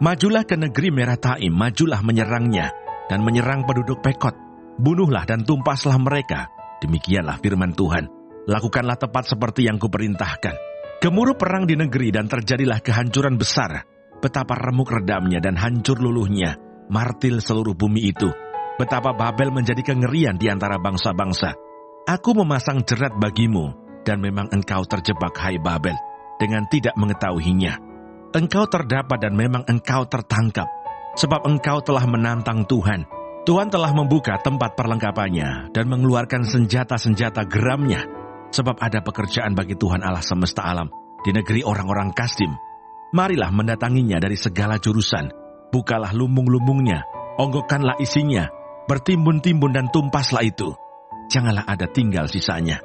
B: Majulah ke negeri Merataim, majulah menyerangnya, dan menyerang penduduk Pekot. Bunuhlah dan tumpaslah mereka. Demikianlah firman Tuhan. Lakukanlah tepat seperti yang kuperintahkan. Gemuruh perang di negeri dan terjadilah kehancuran besar. Betapa remuk redamnya dan hancur luluhnya, martil seluruh bumi itu. Betapa Babel menjadi kengerian di antara bangsa-bangsa. Aku memasang jerat bagimu, dan memang engkau terjebak, hai Babel, dengan tidak mengetahuinya. Engkau terdapat dan memang engkau tertangkap, sebab engkau telah menantang Tuhan. Tuhan telah membuka tempat perlengkapannya dan mengeluarkan senjata-senjata geramnya. Sebab ada pekerjaan bagi Tuhan Allah semesta alam di negeri orang-orang Kasdim. Marilah mendatanginya dari segala jurusan. Bukalah lumbung-lumbungnya, onggokkanlah isinya, bertimbun-timbun dan tumpaslah itu. Janganlah ada tinggal sisanya.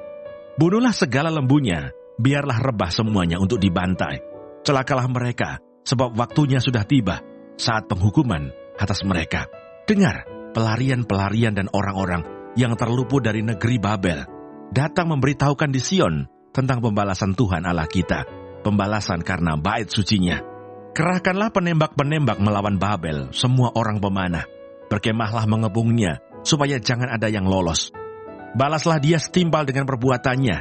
B: Bunuhlah segala lembunya, biarlah rebah semuanya untuk dibantai. Celakalah mereka, sebab waktunya sudah tiba, saat penghukuman atas mereka. Dengar, pelarian-pelarian dan orang-orang yang terluput dari negeri Babel datang memberitahukan di Sion tentang pembalasan Tuhan Allah kita. Pembalasan karena bait sucinya. Kerahkanlah penembak-penembak melawan Babel, semua orang pemanah. Berkemahlah mengepungnya, supaya jangan ada yang lolos. Balaslah dia setimpal dengan perbuatannya.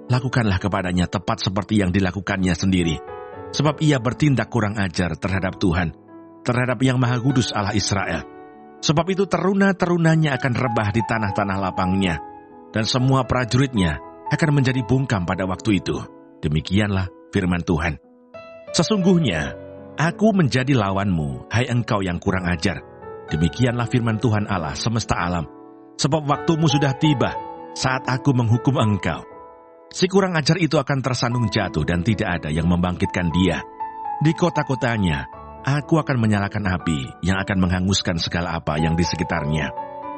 B: Lakukanlah kepadanya tepat seperti yang dilakukannya sendiri. Sebab ia bertindak kurang ajar terhadap Tuhan, terhadap Yang Maha Kudus Allah Israel. Sebab itu teruna-terunanya akan rebah di tanah-tanah lapangnya, dan semua prajuritnya akan menjadi bungkam pada waktu itu. Demikianlah firman Tuhan. Sesungguhnya, aku menjadi lawanmu, hai engkau yang kurang ajar. Demikianlah firman Tuhan Allah semesta alam. Sebab waktumu sudah tiba, saat aku menghukum engkau. Si kurang ajar itu akan tersandung jatuh dan tidak ada yang membangkitkan dia. Di kota-kotanya, aku akan menyalakan api yang akan menghanguskan segala apa yang di sekitarnya.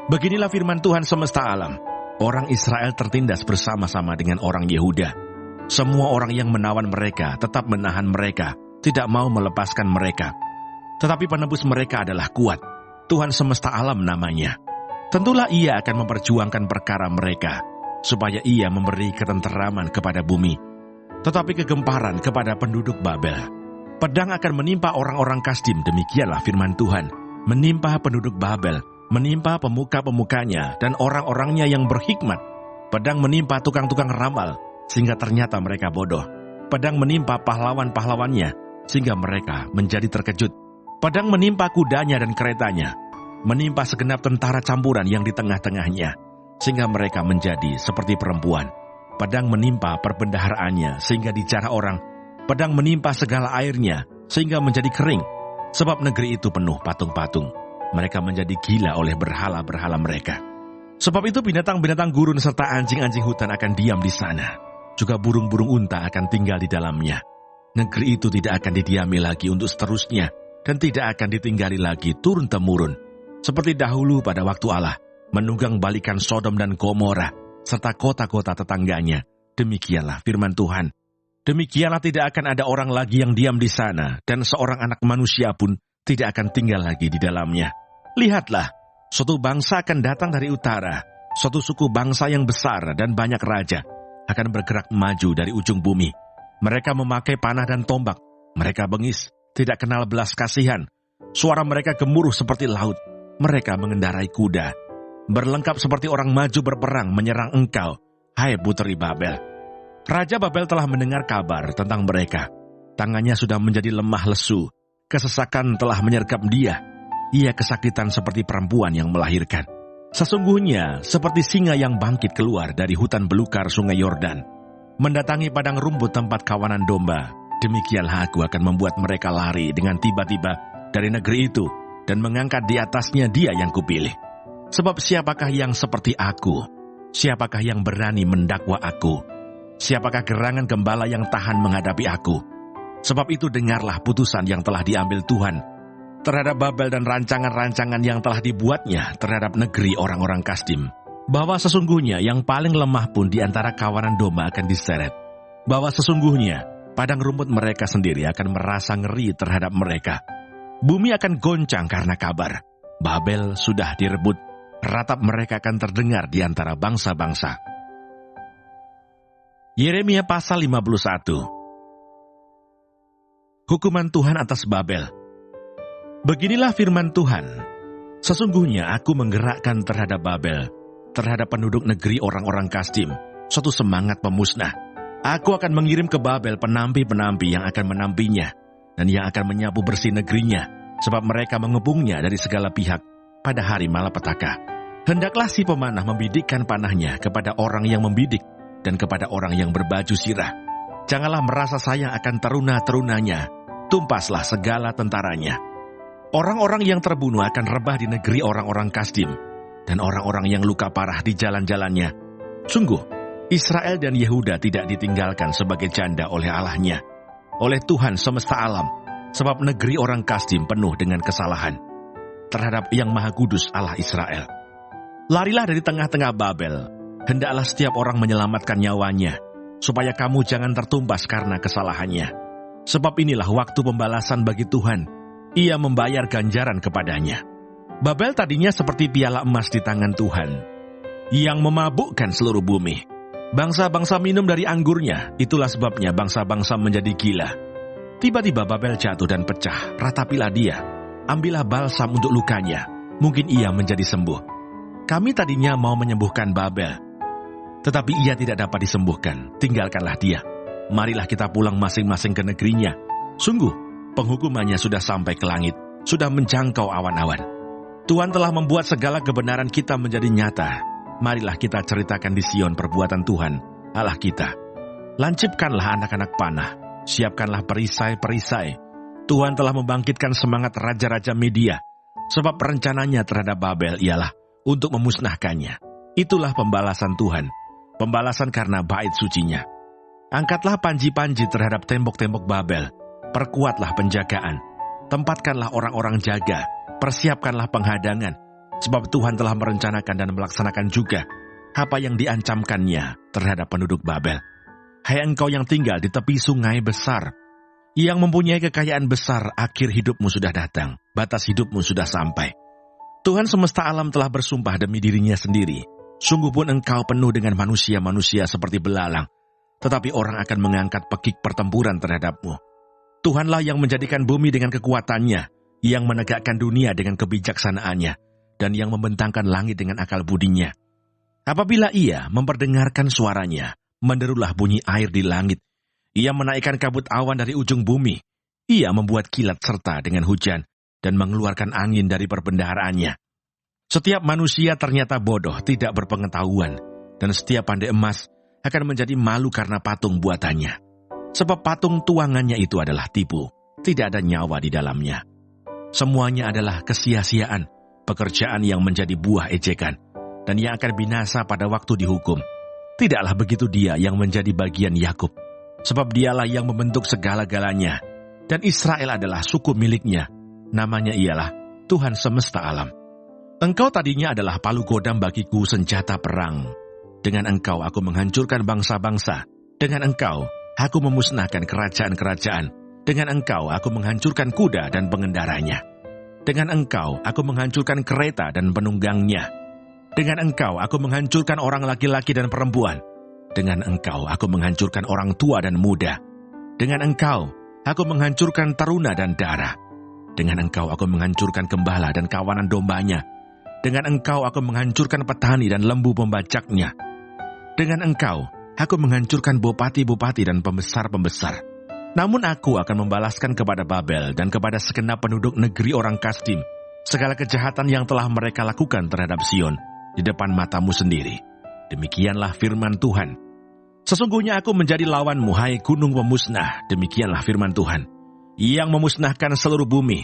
B: Beginilah firman Tuhan semesta alam. Orang Israel tertindas bersama-sama dengan orang Yehuda. Semua orang yang menawan mereka tetap menahan mereka, tidak mau melepaskan mereka. Tetapi penebus mereka adalah kuat, Tuhan semesta alam namanya. Tentulah ia akan memperjuangkan perkara mereka, supaya ia memberi ketenteraman kepada bumi, tetapi kegemparan kepada penduduk Babel. Pedang akan menimpa orang-orang Kasdim, demikianlah firman Tuhan. Menimpa penduduk Babel, menimpa pemuka-pemukanya dan orang-orangnya yang berhikmat. Pedang menimpa tukang-tukang ramal, sehingga ternyata mereka bodoh. Pedang menimpa pahlawan-pahlawannya, sehingga mereka menjadi terkejut. Pedang menimpa kudanya dan keretanya, menimpa segenap tentara campuran yang di tengah-tengahnya, sehingga mereka menjadi seperti perempuan. Pedang menimpa perbendaharaannya, sehingga dijarah orang. Pedang menimpa segala airnya, sehingga menjadi kering, sebab negeri itu penuh patung-patung. Mereka menjadi gila oleh berhala-berhala mereka. Sebab itu binatang-binatang gurun serta anjing-anjing hutan akan diam di sana. Juga burung-burung unta akan tinggal di dalamnya. Negeri itu tidak akan didiami lagi untuk seterusnya, dan tidak akan ditinggali lagi turun-temurun. Seperti dahulu pada waktu Allah menunggang balikan Sodom dan Gomora, serta kota-kota tetangganya. Demikianlah firman Tuhan. Demikianlah tidak akan ada orang lagi yang diam di sana, dan seorang anak manusia pun tidak akan tinggal lagi di dalamnya. Lihatlah, suatu bangsa akan datang dari utara, suatu suku bangsa yang besar dan banyak raja, akan bergerak maju dari ujung bumi. Mereka memakai panah dan tombak, mereka bengis, tidak kenal belas kasihan. Suara mereka gemuruh seperti laut, mereka mengendarai kuda. Berlengkap seperti orang maju berperang menyerang engkau, hai puteri Babel. Raja Babel telah mendengar kabar tentang mereka. Tangannya sudah menjadi lemah lesu, kesesakan telah menyergap dia. Ia kesakitan seperti perempuan yang melahirkan. Sesungguhnya seperti singa yang bangkit keluar dari hutan belukar sungai Yordan, mendatangi padang rumput tempat kawanan domba. Demikianlah aku akan membuat mereka lari dengan tiba-tiba dari negeri itu, dan mengangkat di atasnya dia yang kupilih. Sebab siapakah yang seperti aku? Siapakah yang berani mendakwa aku? Siapakah gerangan gembala yang tahan menghadapi aku? Sebab itu dengarlah putusan yang telah diambil Tuhan terhadap Babel dan rancangan-rancangan yang telah dibuatnya terhadap negeri orang-orang Kasdim. Bahwa sesungguhnya yang paling lemah pun di antara kawanan domba akan diseret. Bahwa sesungguhnya padang rumput mereka sendiri akan merasa ngeri terhadap mereka. Bumi akan goncang karena kabar. Babel sudah direbut, ratap mereka akan terdengar di antara bangsa-bangsa. Yeremia pasal 51. Hukuman Tuhan atas Babel. Beginilah firman Tuhan, sesungguhnya aku menggerakkan terhadap Babel, terhadap penduduk negeri orang-orang Kasdim, suatu semangat pemusnah. Aku akan mengirim ke Babel penampi-penampi yang akan menampinya, dan yang akan menyapu bersih negerinya, sebab mereka mengepungnya dari segala pihak pada hari malapetaka. Hendaklah si pemanah membidikkan panahnya kepada orang yang membidik, dan kepada orang yang berbaju sirah. Janganlah merasa sayang akan teruna-terunanya, tumpaslah segala tentaranya. Orang-orang yang terbunuh akan rebah di negeri orang-orang Kasdim, dan orang-orang yang luka parah di jalan-jalannya. Sungguh, Israel dan Yehuda tidak ditinggalkan sebagai janda oleh Allahnya, oleh Tuhan semesta alam, sebab negeri orang Kasdim penuh dengan kesalahan terhadap Yang Maha Kudus Allah Israel. Larilah dari tengah-tengah Babel, hendaklah setiap orang menyelamatkan nyawanya, supaya kamu jangan tertumpas karena kesalahannya. Sebab inilah waktu pembalasan bagi Tuhan, Ia membayar ganjaran kepadanya. Babel tadinya seperti piala emas di tangan Tuhan, yang memabukkan seluruh bumi. Bangsa-bangsa minum dari anggurnya, itulah sebabnya bangsa-bangsa menjadi gila. Tiba-tiba Babel jatuh dan pecah, ratapilah dia. Ambillah balsam untuk lukanya, mungkin ia menjadi sembuh. Kami tadinya mau menyembuhkan Babel, tetapi ia tidak dapat disembuhkan, tinggalkanlah dia. Marilah kita pulang masing-masing ke negerinya. Sungguh, penghukumannya sudah sampai ke langit, sudah menjangkau awan-awan. Tuhan telah membuat segala kebenaran kita menjadi nyata. Marilah kita ceritakan di Sion perbuatan Tuhan, Allah kita. Lancipkanlah anak-anak panah, siapkanlah perisai-perisai. Tuhan telah membangkitkan semangat raja-raja Media, sebab rencananya terhadap Babel ialah untuk memusnahkannya. Itulah pembalasan Tuhan, pembalasan karena bait sucinya. Angkatlah panji-panji terhadap tembok-tembok Babel, perkuatlah penjagaan, tempatkanlah orang-orang jaga, persiapkanlah penghadangan, sebab Tuhan telah merencanakan dan melaksanakan juga apa yang diancamkannya terhadap penduduk Babel. Hai engkau yang tinggal di tepi sungai besar, yang mempunyai kekayaan besar, akhir hidupmu sudah datang, batas hidupmu sudah sampai. Tuhan semesta alam telah bersumpah demi dirinya sendiri, sungguh pun engkau penuh dengan manusia-manusia seperti belalang, tetapi orang akan mengangkat pekik pertempuran terhadapmu. Tuhanlah yang menjadikan bumi dengan kekuatannya, yang menegakkan dunia dengan kebijaksanaannya, dan yang membentangkan langit dengan akal budinya. Apabila ia memperdengarkan suaranya, menderulah bunyi air di langit. Ia menaikkan kabut awan dari ujung bumi. Ia membuat kilat serta dengan hujan, dan mengeluarkan angin dari perbendaharaannya. Setiap manusia ternyata bodoh, tidak berpengetahuan, dan setiap pandai emas akan menjadi malu karena patung buatannya. Sebab patung tuangannya itu adalah tipu, tidak ada nyawa di dalamnya. Semuanya adalah kesia-siaan, pekerjaan yang menjadi buah ejekan, dan yang akan binasa pada waktu dihukum. Tidaklah begitu dia yang menjadi bagian Yakub, sebab dialah yang membentuk segala-galanya, dan Israel adalah suku miliknya. Namanya ialah Tuhan semesta alam. Engkau tadinya adalah palu godam bagiku, senjata perang. Dengan engkau aku menghancurkan bangsa-bangsa. Dengan engkau aku memusnahkan kerajaan-kerajaan. Dengan engkau aku menghancurkan kuda dan pengendaranya. Dengan engkau aku menghancurkan kereta dan penunggangnya. Dengan engkau aku menghancurkan orang laki-laki dan perempuan. Dengan engkau aku menghancurkan orang tua dan muda. Dengan engkau aku menghancurkan taruna dan dara. Dengan engkau aku menghancurkan gembala dan kawanan dombanya. Dengan engkau aku menghancurkan petani dan lembu pembajaknya. Dengan engkau aku menghancurkan bupati-bupati dan pembesar-pembesar. Namun aku akan membalaskan kepada Babel dan kepada segenap penduduk negeri orang Kasdim segala kejahatan yang telah mereka lakukan terhadap Sion di depan matamu sendiri. Demikianlah firman Tuhan. Sesungguhnya aku menjadi lawanmu, hai gunung pemusnah. Demikianlah firman Tuhan, yang memusnahkan seluruh bumi.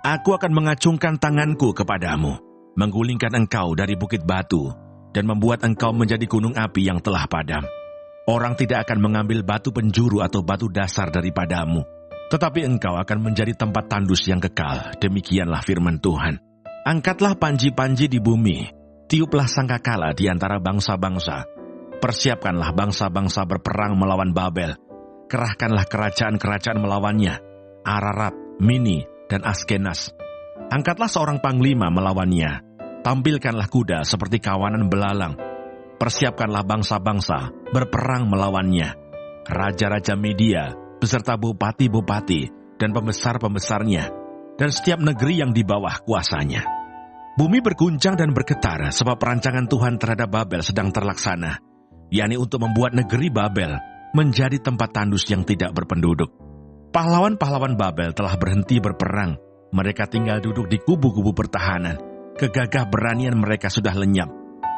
B: Aku akan mengacungkan tanganku kepadamu, menggulingkan engkau dari bukit batu, dan membuat engkau menjadi gunung api yang telah padam. Orang tidak akan mengambil batu penjuru atau batu dasar daripadamu, tetapi engkau akan menjadi tempat tandus yang kekal. Demikianlah firman Tuhan. Angkatlah panji-panji di bumi, tiuplah sangkakala di antara bangsa-bangsa. Persiapkanlah bangsa-bangsa berperang melawan Babel. Kerahkanlah kerajaan-kerajaan melawannya, Ararat, Mini, dan Askenas. Angkatlah seorang panglima melawannya. Tampilkanlah kuda seperti kawanan belalang. Persiapkanlah bangsa-bangsa berperang melawannya. Raja-raja Media beserta bupati-bupati dan pembesar-pembesarnya, dan setiap negeri yang di bawah kuasanya. Bumi berguncang dan bergetar sebab perancangan Tuhan terhadap Babel sedang terlaksana, yakni untuk membuat negeri Babel menjadi tempat tandus yang tidak berpenduduk. Pahlawan-pahlawan Babel telah berhenti berperang. Mereka tinggal duduk di kubu-kubu pertahanan. Kegagah beranian mereka sudah lenyap.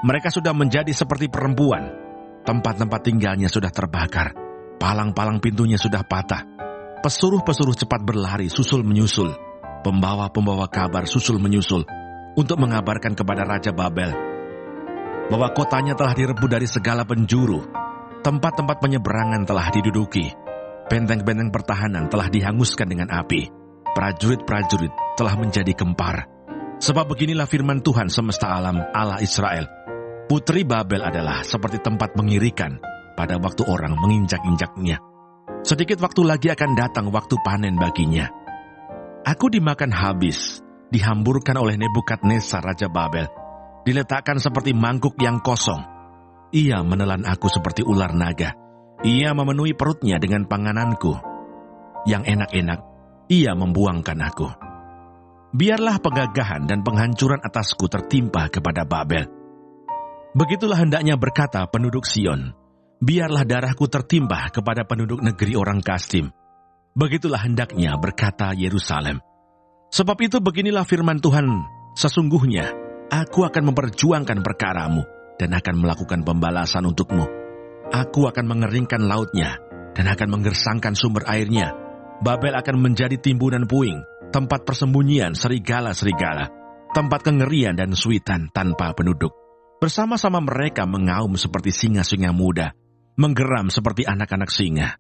B: Mereka sudah menjadi seperti perempuan. Tempat-tempat tinggalnya sudah terbakar. Palang-palang pintunya sudah patah. Pesuruh-pesuruh cepat berlari susul menyusul. Pembawa-pembawa kabar susul menyusul untuk mengabarkan kepada Raja Babel bahwa kotanya telah direbut dari segala penjuru. Tempat-tempat penyeberangan telah diduduki. Benteng-benteng pertahanan telah dihanguskan dengan api. Prajurit-prajurit telah menjadi gempar. Sebab beginilah firman Tuhan semesta alam, Allah Israel. Putri Babel adalah seperti tempat mengirikan pada waktu orang menginjak-injaknya. Sedikit waktu lagi akan datang waktu panen baginya. Aku dimakan habis, dihamburkan oleh Nebukadnezar Raja Babel, diletakkan seperti mangkuk yang kosong. Ia menelan aku seperti ular naga. Ia memenuhi perutnya dengan pangananku. Yang enak-enak, ia membuangkan aku. Biarlah penggagahan dan penghancuran atasku tertimpa kepada Babel. Begitulah hendaknya berkata penduduk Sion. Biarlah darahku tertimpa kepada penduduk negeri orang Kasdim. Begitulah hendaknya berkata Yerusalem. Sebab itu beginilah firman Tuhan. Sesungguhnya aku akan memperjuangkan perkaramu dan akan melakukan pembalasan untukmu. Aku akan mengeringkan lautnya dan akan menggersangkan sumber airnya. Babel akan menjadi timbunan puing, tempat persembunyian serigala-serigala, tempat kengerian dan suitan tanpa penduduk. Bersama-sama mereka mengaum seperti singa-singa muda, menggeram seperti anak-anak singa.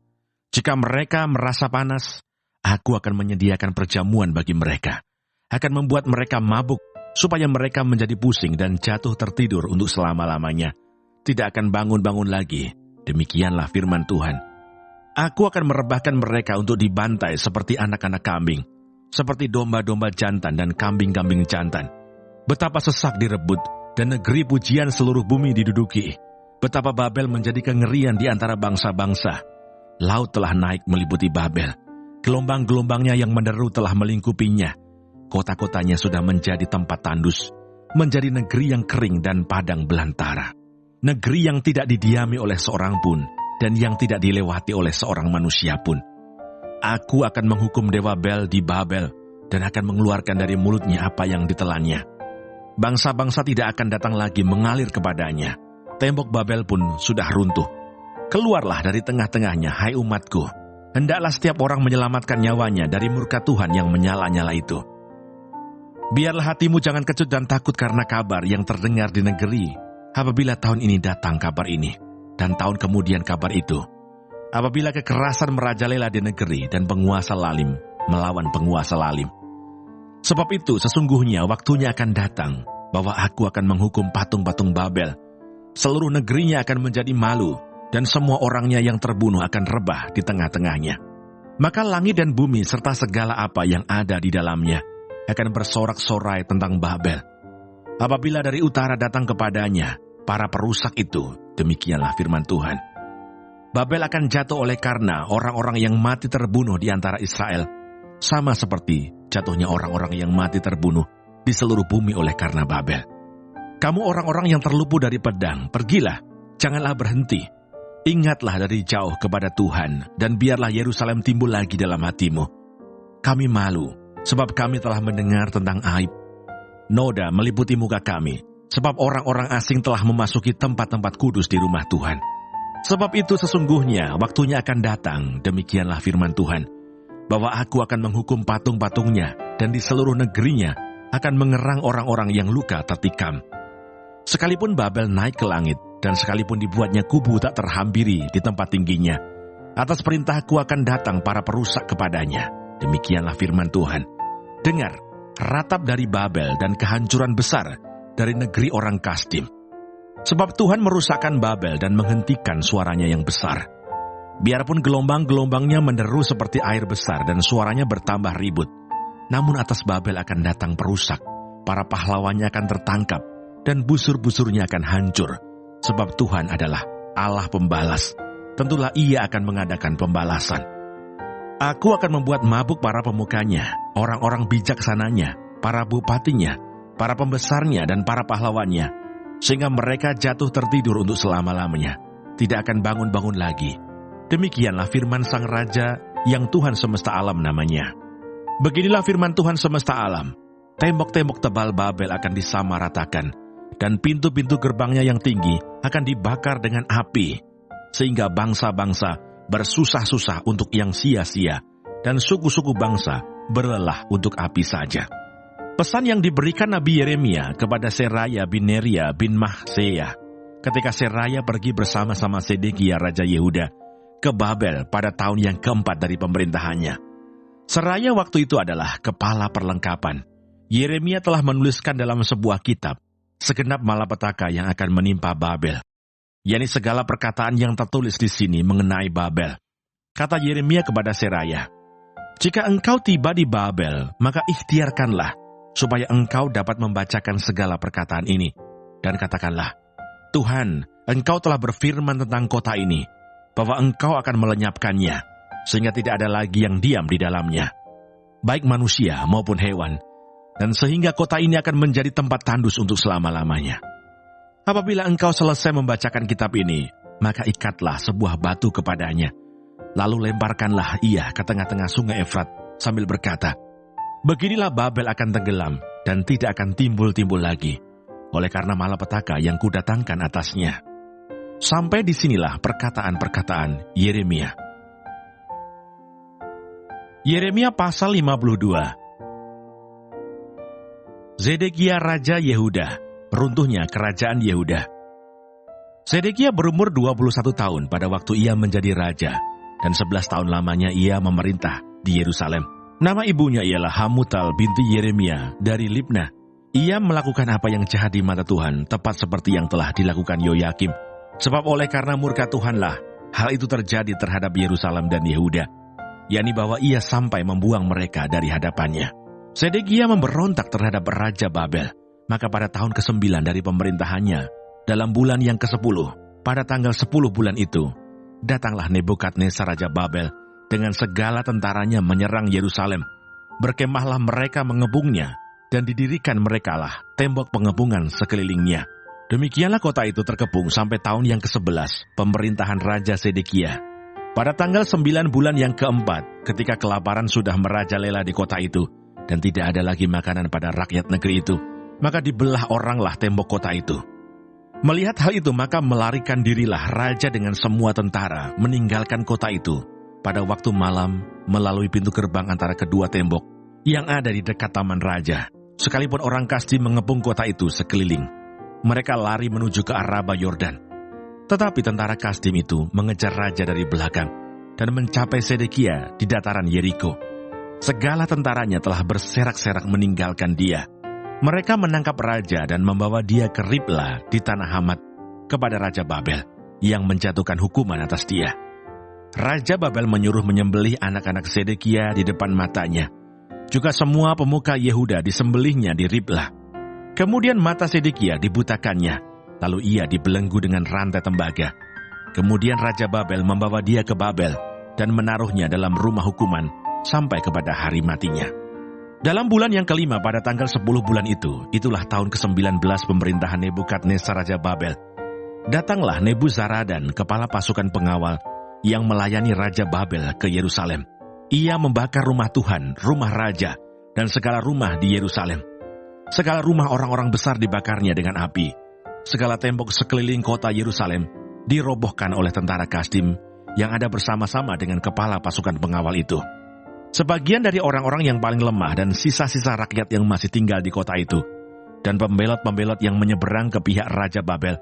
B: Jika mereka merasa panas, aku akan menyediakan perjamuan bagi mereka. Akan membuat mereka mabuk, supaya mereka menjadi pusing dan jatuh tertidur untuk selama-lamanya. Tidak akan bangun-bangun lagi. Demikianlah firman Tuhan. Aku akan merebahkan mereka untuk dibantai seperti anak-anak kambing, seperti domba-domba jantan dan kambing-kambing jantan. Betapa sesak direbut, dan negeri pujian seluruh bumi diduduki. Betapa Babel menjadi kengerian di antara bangsa-bangsa. Laut telah naik meliputi Babel. Gelombang-gelombangnya yang menderu telah melingkupinya. Kota-kotanya sudah menjadi tempat tandus, menjadi negeri yang kering dan padang belantara. Negeri yang tidak didiami oleh seorang pun, dan yang tidak dilewati oleh seorang manusia pun. Aku akan menghukum dewa Bel di Babel, dan akan mengeluarkan dari mulutnya apa yang ditelannya. Bangsa-bangsa tidak akan datang lagi mengalir kepadanya. Tembok Babel pun sudah runtuh. Keluarlah dari tengah-tengahnya, hai umatku. Hendaklah setiap orang menyelamatkan nyawanya dari murka Tuhan yang menyala-nyala itu. Biarlah hatimu jangan kecut dan takut karena kabar yang terdengar di negeri, apabila tahun ini datang kabar ini, dan tahun kemudian kabar itu. Apabila kekerasan merajalela di negeri dan penguasa lalim melawan penguasa lalim. Sebab itu sesungguhnya waktunya akan datang, bahwa aku akan menghukum patung-patung Babel. Seluruh negerinya akan menjadi malu, dan semua orangnya yang terbunuh akan rebah di tengah-tengahnya. Maka langit dan bumi serta segala apa yang ada di dalamnya akan bersorak-sorai tentang Babel. Apabila dari utara datang kepadanya para perusak itu, demikianlah firman Tuhan. Babel akan jatuh oleh karena orang-orang yang mati terbunuh di antara Israel, sama seperti jatuhnya orang-orang yang mati terbunuh di seluruh bumi oleh karena Babel. Kamu orang-orang yang terlupu dari pedang, pergilah, janganlah berhenti. Ingatlah dari jauh kepada Tuhan, dan biarlah Yerusalem timbul lagi dalam hatimu. Kami malu, sebab kami telah mendengar tentang aib. Noda meliputi muka kami, sebab orang-orang asing telah memasuki tempat-tempat kudus di rumah Tuhan. Sebab itu sesungguhnya waktunya akan datang, demikianlah firman Tuhan, bahwa aku akan menghukum patung-patungnya, dan di seluruh negerinya akan mengerang orang-orang yang luka tertikam. Sekalipun Babel naik ke langit, dan sekalipun dibuatnya kubu tak terhampiri di tempat tingginya, atas perintahku akan datang para perusak kepadanya. Demikianlah firman Tuhan. Dengar, ratap dari Babel dan kehancuran besar dari negeri orang Kasdim. Sebab Tuhan merusakkan Babel dan menghentikan suaranya yang besar. Biarpun gelombang-gelombangnya menderu seperti air besar dan suaranya bertambah ribut, namun atas Babel akan datang perusak, para pahlawannya akan tertangkap, dan busur-busurnya akan hancur. Sebab Tuhan adalah Allah pembalas. Tentulah Ia akan mengadakan pembalasan. Aku akan membuat mabuk para pemukanya, orang-orang bijaksananya, para bupatinya, para pembesarnya, dan para pahlawannya, sehingga mereka jatuh tertidur untuk selama-lamanya, tidak akan bangun-bangun lagi. Demikianlah firman Sang Raja yang Tuhan semesta alam namanya. Beginilah firman Tuhan semesta alam. Tembok-tembok tebal Babel akan disamaratakan, dan pintu-pintu gerbangnya yang tinggi akan dibakar dengan api, sehingga bangsa-bangsa bersusah-susah untuk yang sia-sia, dan suku-suku bangsa berlelah untuk api saja. Pesan yang diberikan Nabi Yeremia kepada Seraya bin Neria bin Mahseya, ketika Seraya pergi bersama-sama Sedekia Raja Yehuda ke Babel pada tahun yang keempat dari pemerintahannya. Seraya waktu itu adalah kepala perlengkapan. Yeremia telah menuliskan dalam sebuah kitab segenap malapetaka yang akan menimpa Babel, yakni segala perkataan yang tertulis di sini mengenai Babel. Kata Yeremia kepada Seraya, "Jika engkau tiba di Babel, maka ikhtiarkanlah supaya engkau dapat membacakan segala perkataan ini, dan katakanlah, Tuhan, engkau telah berfirman tentang kota ini, bahwa engkau akan melenyapkannya, sehingga tidak ada lagi yang diam di dalamnya, baik manusia maupun hewan, dan sehingga kota ini akan menjadi tempat tandus untuk selama-lamanya. Apabila engkau selesai membacakan kitab ini, maka ikatlah sebuah batu kepadanya, lalu lemparkanlah ia ke tengah-tengah sungai Efrat, sambil berkata, beginilah Babel akan tenggelam, dan tidak akan timbul-timbul lagi, oleh karena malapetaka yang kudatangkan atasnya." Sampai disinilah perkataan-perkataan Yeremia. Yeremia pasal 52. Zedekia Raja Yehuda, runtuhnya kerajaan Yehuda. Zedekia berumur 21 tahun pada waktu ia menjadi raja, dan 11 tahun lamanya ia memerintah di Yerusalem. Nama ibunya ialah Hamutal binti Yeremia dari Libna. Ia melakukan apa yang jahat di mata Tuhan, tepat seperti yang telah dilakukan Yoyakim. Sebab oleh karena murka Tuhanlah, hal itu terjadi terhadap Yerusalem dan Yehuda, yakni bahwa ia sampai membuang mereka dari hadapannya. Zedekia memberontak terhadap Raja Babel. Maka pada tahun ke-9 dari pemerintahannya, dalam bulan yang ke-10, pada tanggal 10 bulan itu, datanglah Nebukadnezar Raja Babel dengan segala tentaranya menyerang Yerusalem. Berkemahlah mereka mengebungnya, dan didirikan merekalah tembok pengepungan sekelilingnya. Demikianlah kota itu terkepung sampai tahun yang ke-11 pemerintahan Raja Zedekia. Pada tanggal 9 bulan yang ke-4, ketika kelaparan sudah merajalela di kota itu, dan tidak ada lagi makanan pada rakyat negeri itu, maka dibelah oranglah tembok kota itu. Melihat hal itu, maka melarikan dirilah raja dengan semua tentara meninggalkan kota itu pada waktu malam melalui pintu gerbang antara kedua tembok yang ada di dekat taman raja. Sekalipun orang Kasdim mengepung kota itu sekeliling, mereka lari menuju ke Araba Yordan. Tetapi tentara Kasdim itu mengejar raja dari belakang dan mencapai Sedekia di dataran Yeriko. Segala tentaranya telah berserak-serak meninggalkan dia. Mereka menangkap raja dan membawa dia ke Ribla di tanah Hamat kepada Raja Babel yang menjatuhkan hukuman atas dia. Raja Babel menyuruh menyembelih anak-anak Sedekia di depan matanya. Juga semua pemuka Yehuda disembelihnya di Ribla. Kemudian mata Sedekia dibutakannya, lalu ia dibelenggu dengan rantai tembaga. Kemudian Raja Babel membawa dia ke Babel dan menaruhnya dalam rumah hukuman sampai kepada hari matinya. Dalam bulan yang kelima pada tanggal 10 bulan itu, itulah tahun ke-19 pemerintahan Nebukadnezar Raja Babel. Datanglah Nebuzaradan, kepala pasukan pengawal, yang melayani Raja Babel ke Yerusalem. Ia membakar rumah Tuhan, rumah raja, dan segala rumah di Yerusalem. Segala rumah orang-orang besar dibakarnya dengan api. Segala tembok sekeliling kota Yerusalem dirobohkan oleh tentara Kasdim yang ada bersama-sama dengan kepala pasukan pengawal itu. Sebagian dari orang-orang yang paling lemah dan sisa-sisa rakyat yang masih tinggal di kota itu, dan pembelot-pembelot yang menyeberang ke pihak Raja Babel,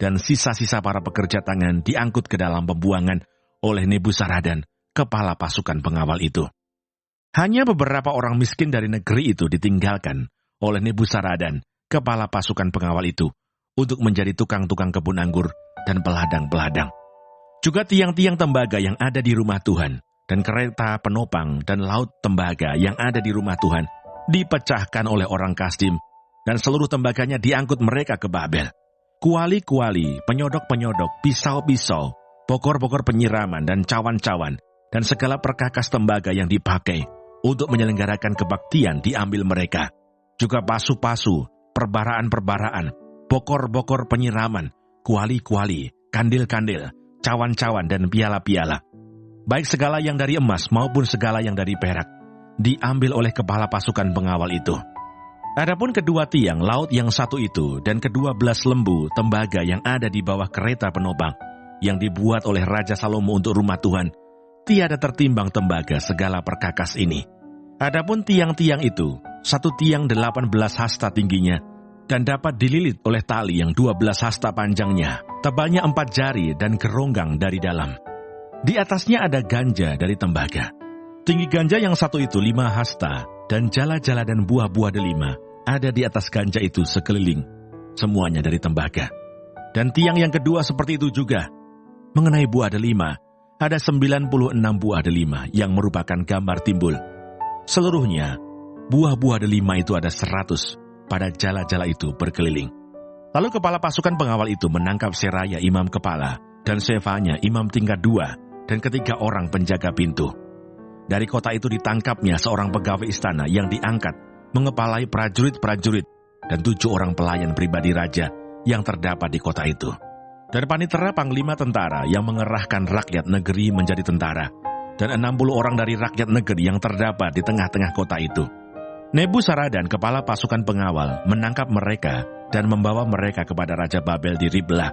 B: dan sisa-sisa para pekerja tangan diangkut ke dalam pembuangan oleh Nebuzaradan, kepala pasukan pengawal itu. Hanya beberapa orang miskin dari negeri itu ditinggalkan oleh Nebuzaradan, kepala pasukan pengawal itu, untuk menjadi tukang-tukang kebun anggur dan peladang-peladang. Juga tiang-tiang tembaga yang ada di rumah Tuhan, dan kereta penopang dan laut tembaga yang ada di rumah Tuhan dipecahkan oleh orang Kasdim, dan seluruh tembaganya diangkut mereka ke Babel. Kuali-kuali, penyodok-penyodok, pisau-pisau, bokor-bokor penyiraman dan cawan-cawan, dan segala perkakas tembaga yang dipakai untuk menyelenggarakan kebaktian diambil mereka. Juga pasu-pasu, perbaraan-perbaraan, bokor-bokor penyiraman, kuali-kuali, kandil-kandil, cawan-cawan dan piala-piala. Baik segala yang dari emas maupun segala yang dari perak, diambil oleh kepala pasukan pengawal itu. Adapun kedua tiang laut yang satu itu dan kedua belas lembu tembaga yang ada di bawah kereta penopang yang dibuat oleh Raja Salomo untuk rumah Tuhan, tiada tertimbang tembaga segala perkakas ini. Adapun tiang-tiang itu, satu tiang 18 hasta tingginya, dan dapat dililit oleh tali yang 12 hasta panjangnya, tebalnya 4 jari dan geronggang dari dalam. Di atasnya ada ganja dari tembaga. Tinggi ganja yang satu itu 5 hasta, dan jala-jala dan buah-buah delima ada di atas ganja itu sekeliling, semuanya dari tembaga. Dan tiang yang kedua seperti itu juga. Mengenai buah delima, ada 96 buah delima yang merupakan gambar timbul. Seluruhnya, buah-buah delima itu ada 100 pada jala-jala itu berkeliling. Lalu kepala pasukan pengawal itu menangkap Seraya imam kepala, dan Sefanya imam tingkat 2, dan ketiga orang penjaga pintu. Dari kota itu ditangkapnya seorang pegawai istana yang diangkat mengepalai prajurit-prajurit dan 7 orang pelayan pribadi raja yang terdapat di kota itu. Dan panitera panglima tentara yang mengerahkan rakyat negeri menjadi tentara, dan 60 orang dari rakyat negeri yang terdapat di tengah-tengah kota itu. Nebuzaradan, kepala pasukan pengawal, menangkap mereka dan membawa mereka kepada Raja Babel di Ribla.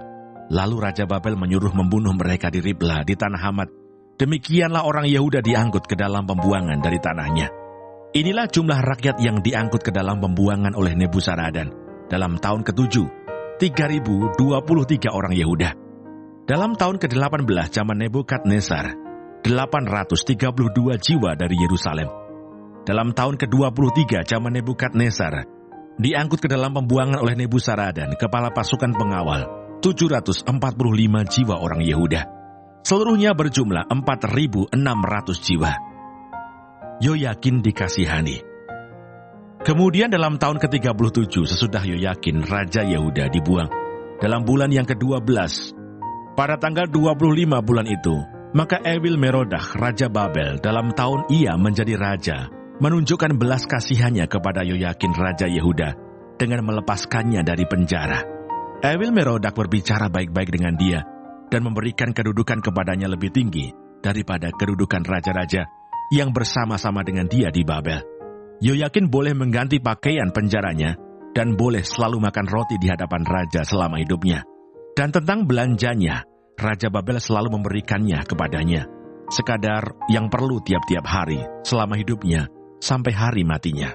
B: Lalu Raja Babel menyuruh membunuh mereka di Ribla di tanah Hamat. Demikianlah orang Yehuda diangkut ke dalam pembuangan dari tanahnya. Inilah jumlah rakyat yang diangkut ke dalam pembuangan oleh Nebuzaradan dalam tahun ke-7, 3.023 orang Yehuda. Dalam tahun ke-18 zaman Nebukadnezar, 832 jiwa dari Yerusalem. Dalam tahun ke-23 zaman Nebukadnezar, diangkut ke dalam pembuangan oleh Nebuzaradan, kepala pasukan pengawal, 745 jiwa orang Yehuda. Seluruhnya berjumlah 4.600 jiwa. Yoyakin dikasihani. Kemudian dalam tahun ke-37 sesudah Yoyakin Raja Yehuda dibuang, dalam bulan yang ke-12, pada tanggal 25 bulan itu, maka Ewil Merodak Raja Babel dalam tahun ia menjadi raja, menunjukkan belas kasihannya kepada Yoyakin Raja Yehuda dengan melepaskannya dari penjara. Ewil Merodak berbicara baik-baik dengan dia dan memberikan kedudukan kepadanya lebih tinggi daripada kedudukan raja-raja yang bersama-sama dengan dia di Babel. Yoyakin boleh mengganti pakaian penjaranya dan boleh selalu makan roti di hadapan raja selama hidupnya. Dan tentang belanjanya, Raja Babel selalu memberikannya kepadanya, sekadar yang perlu tiap-tiap hari selama hidupnya sampai hari matinya.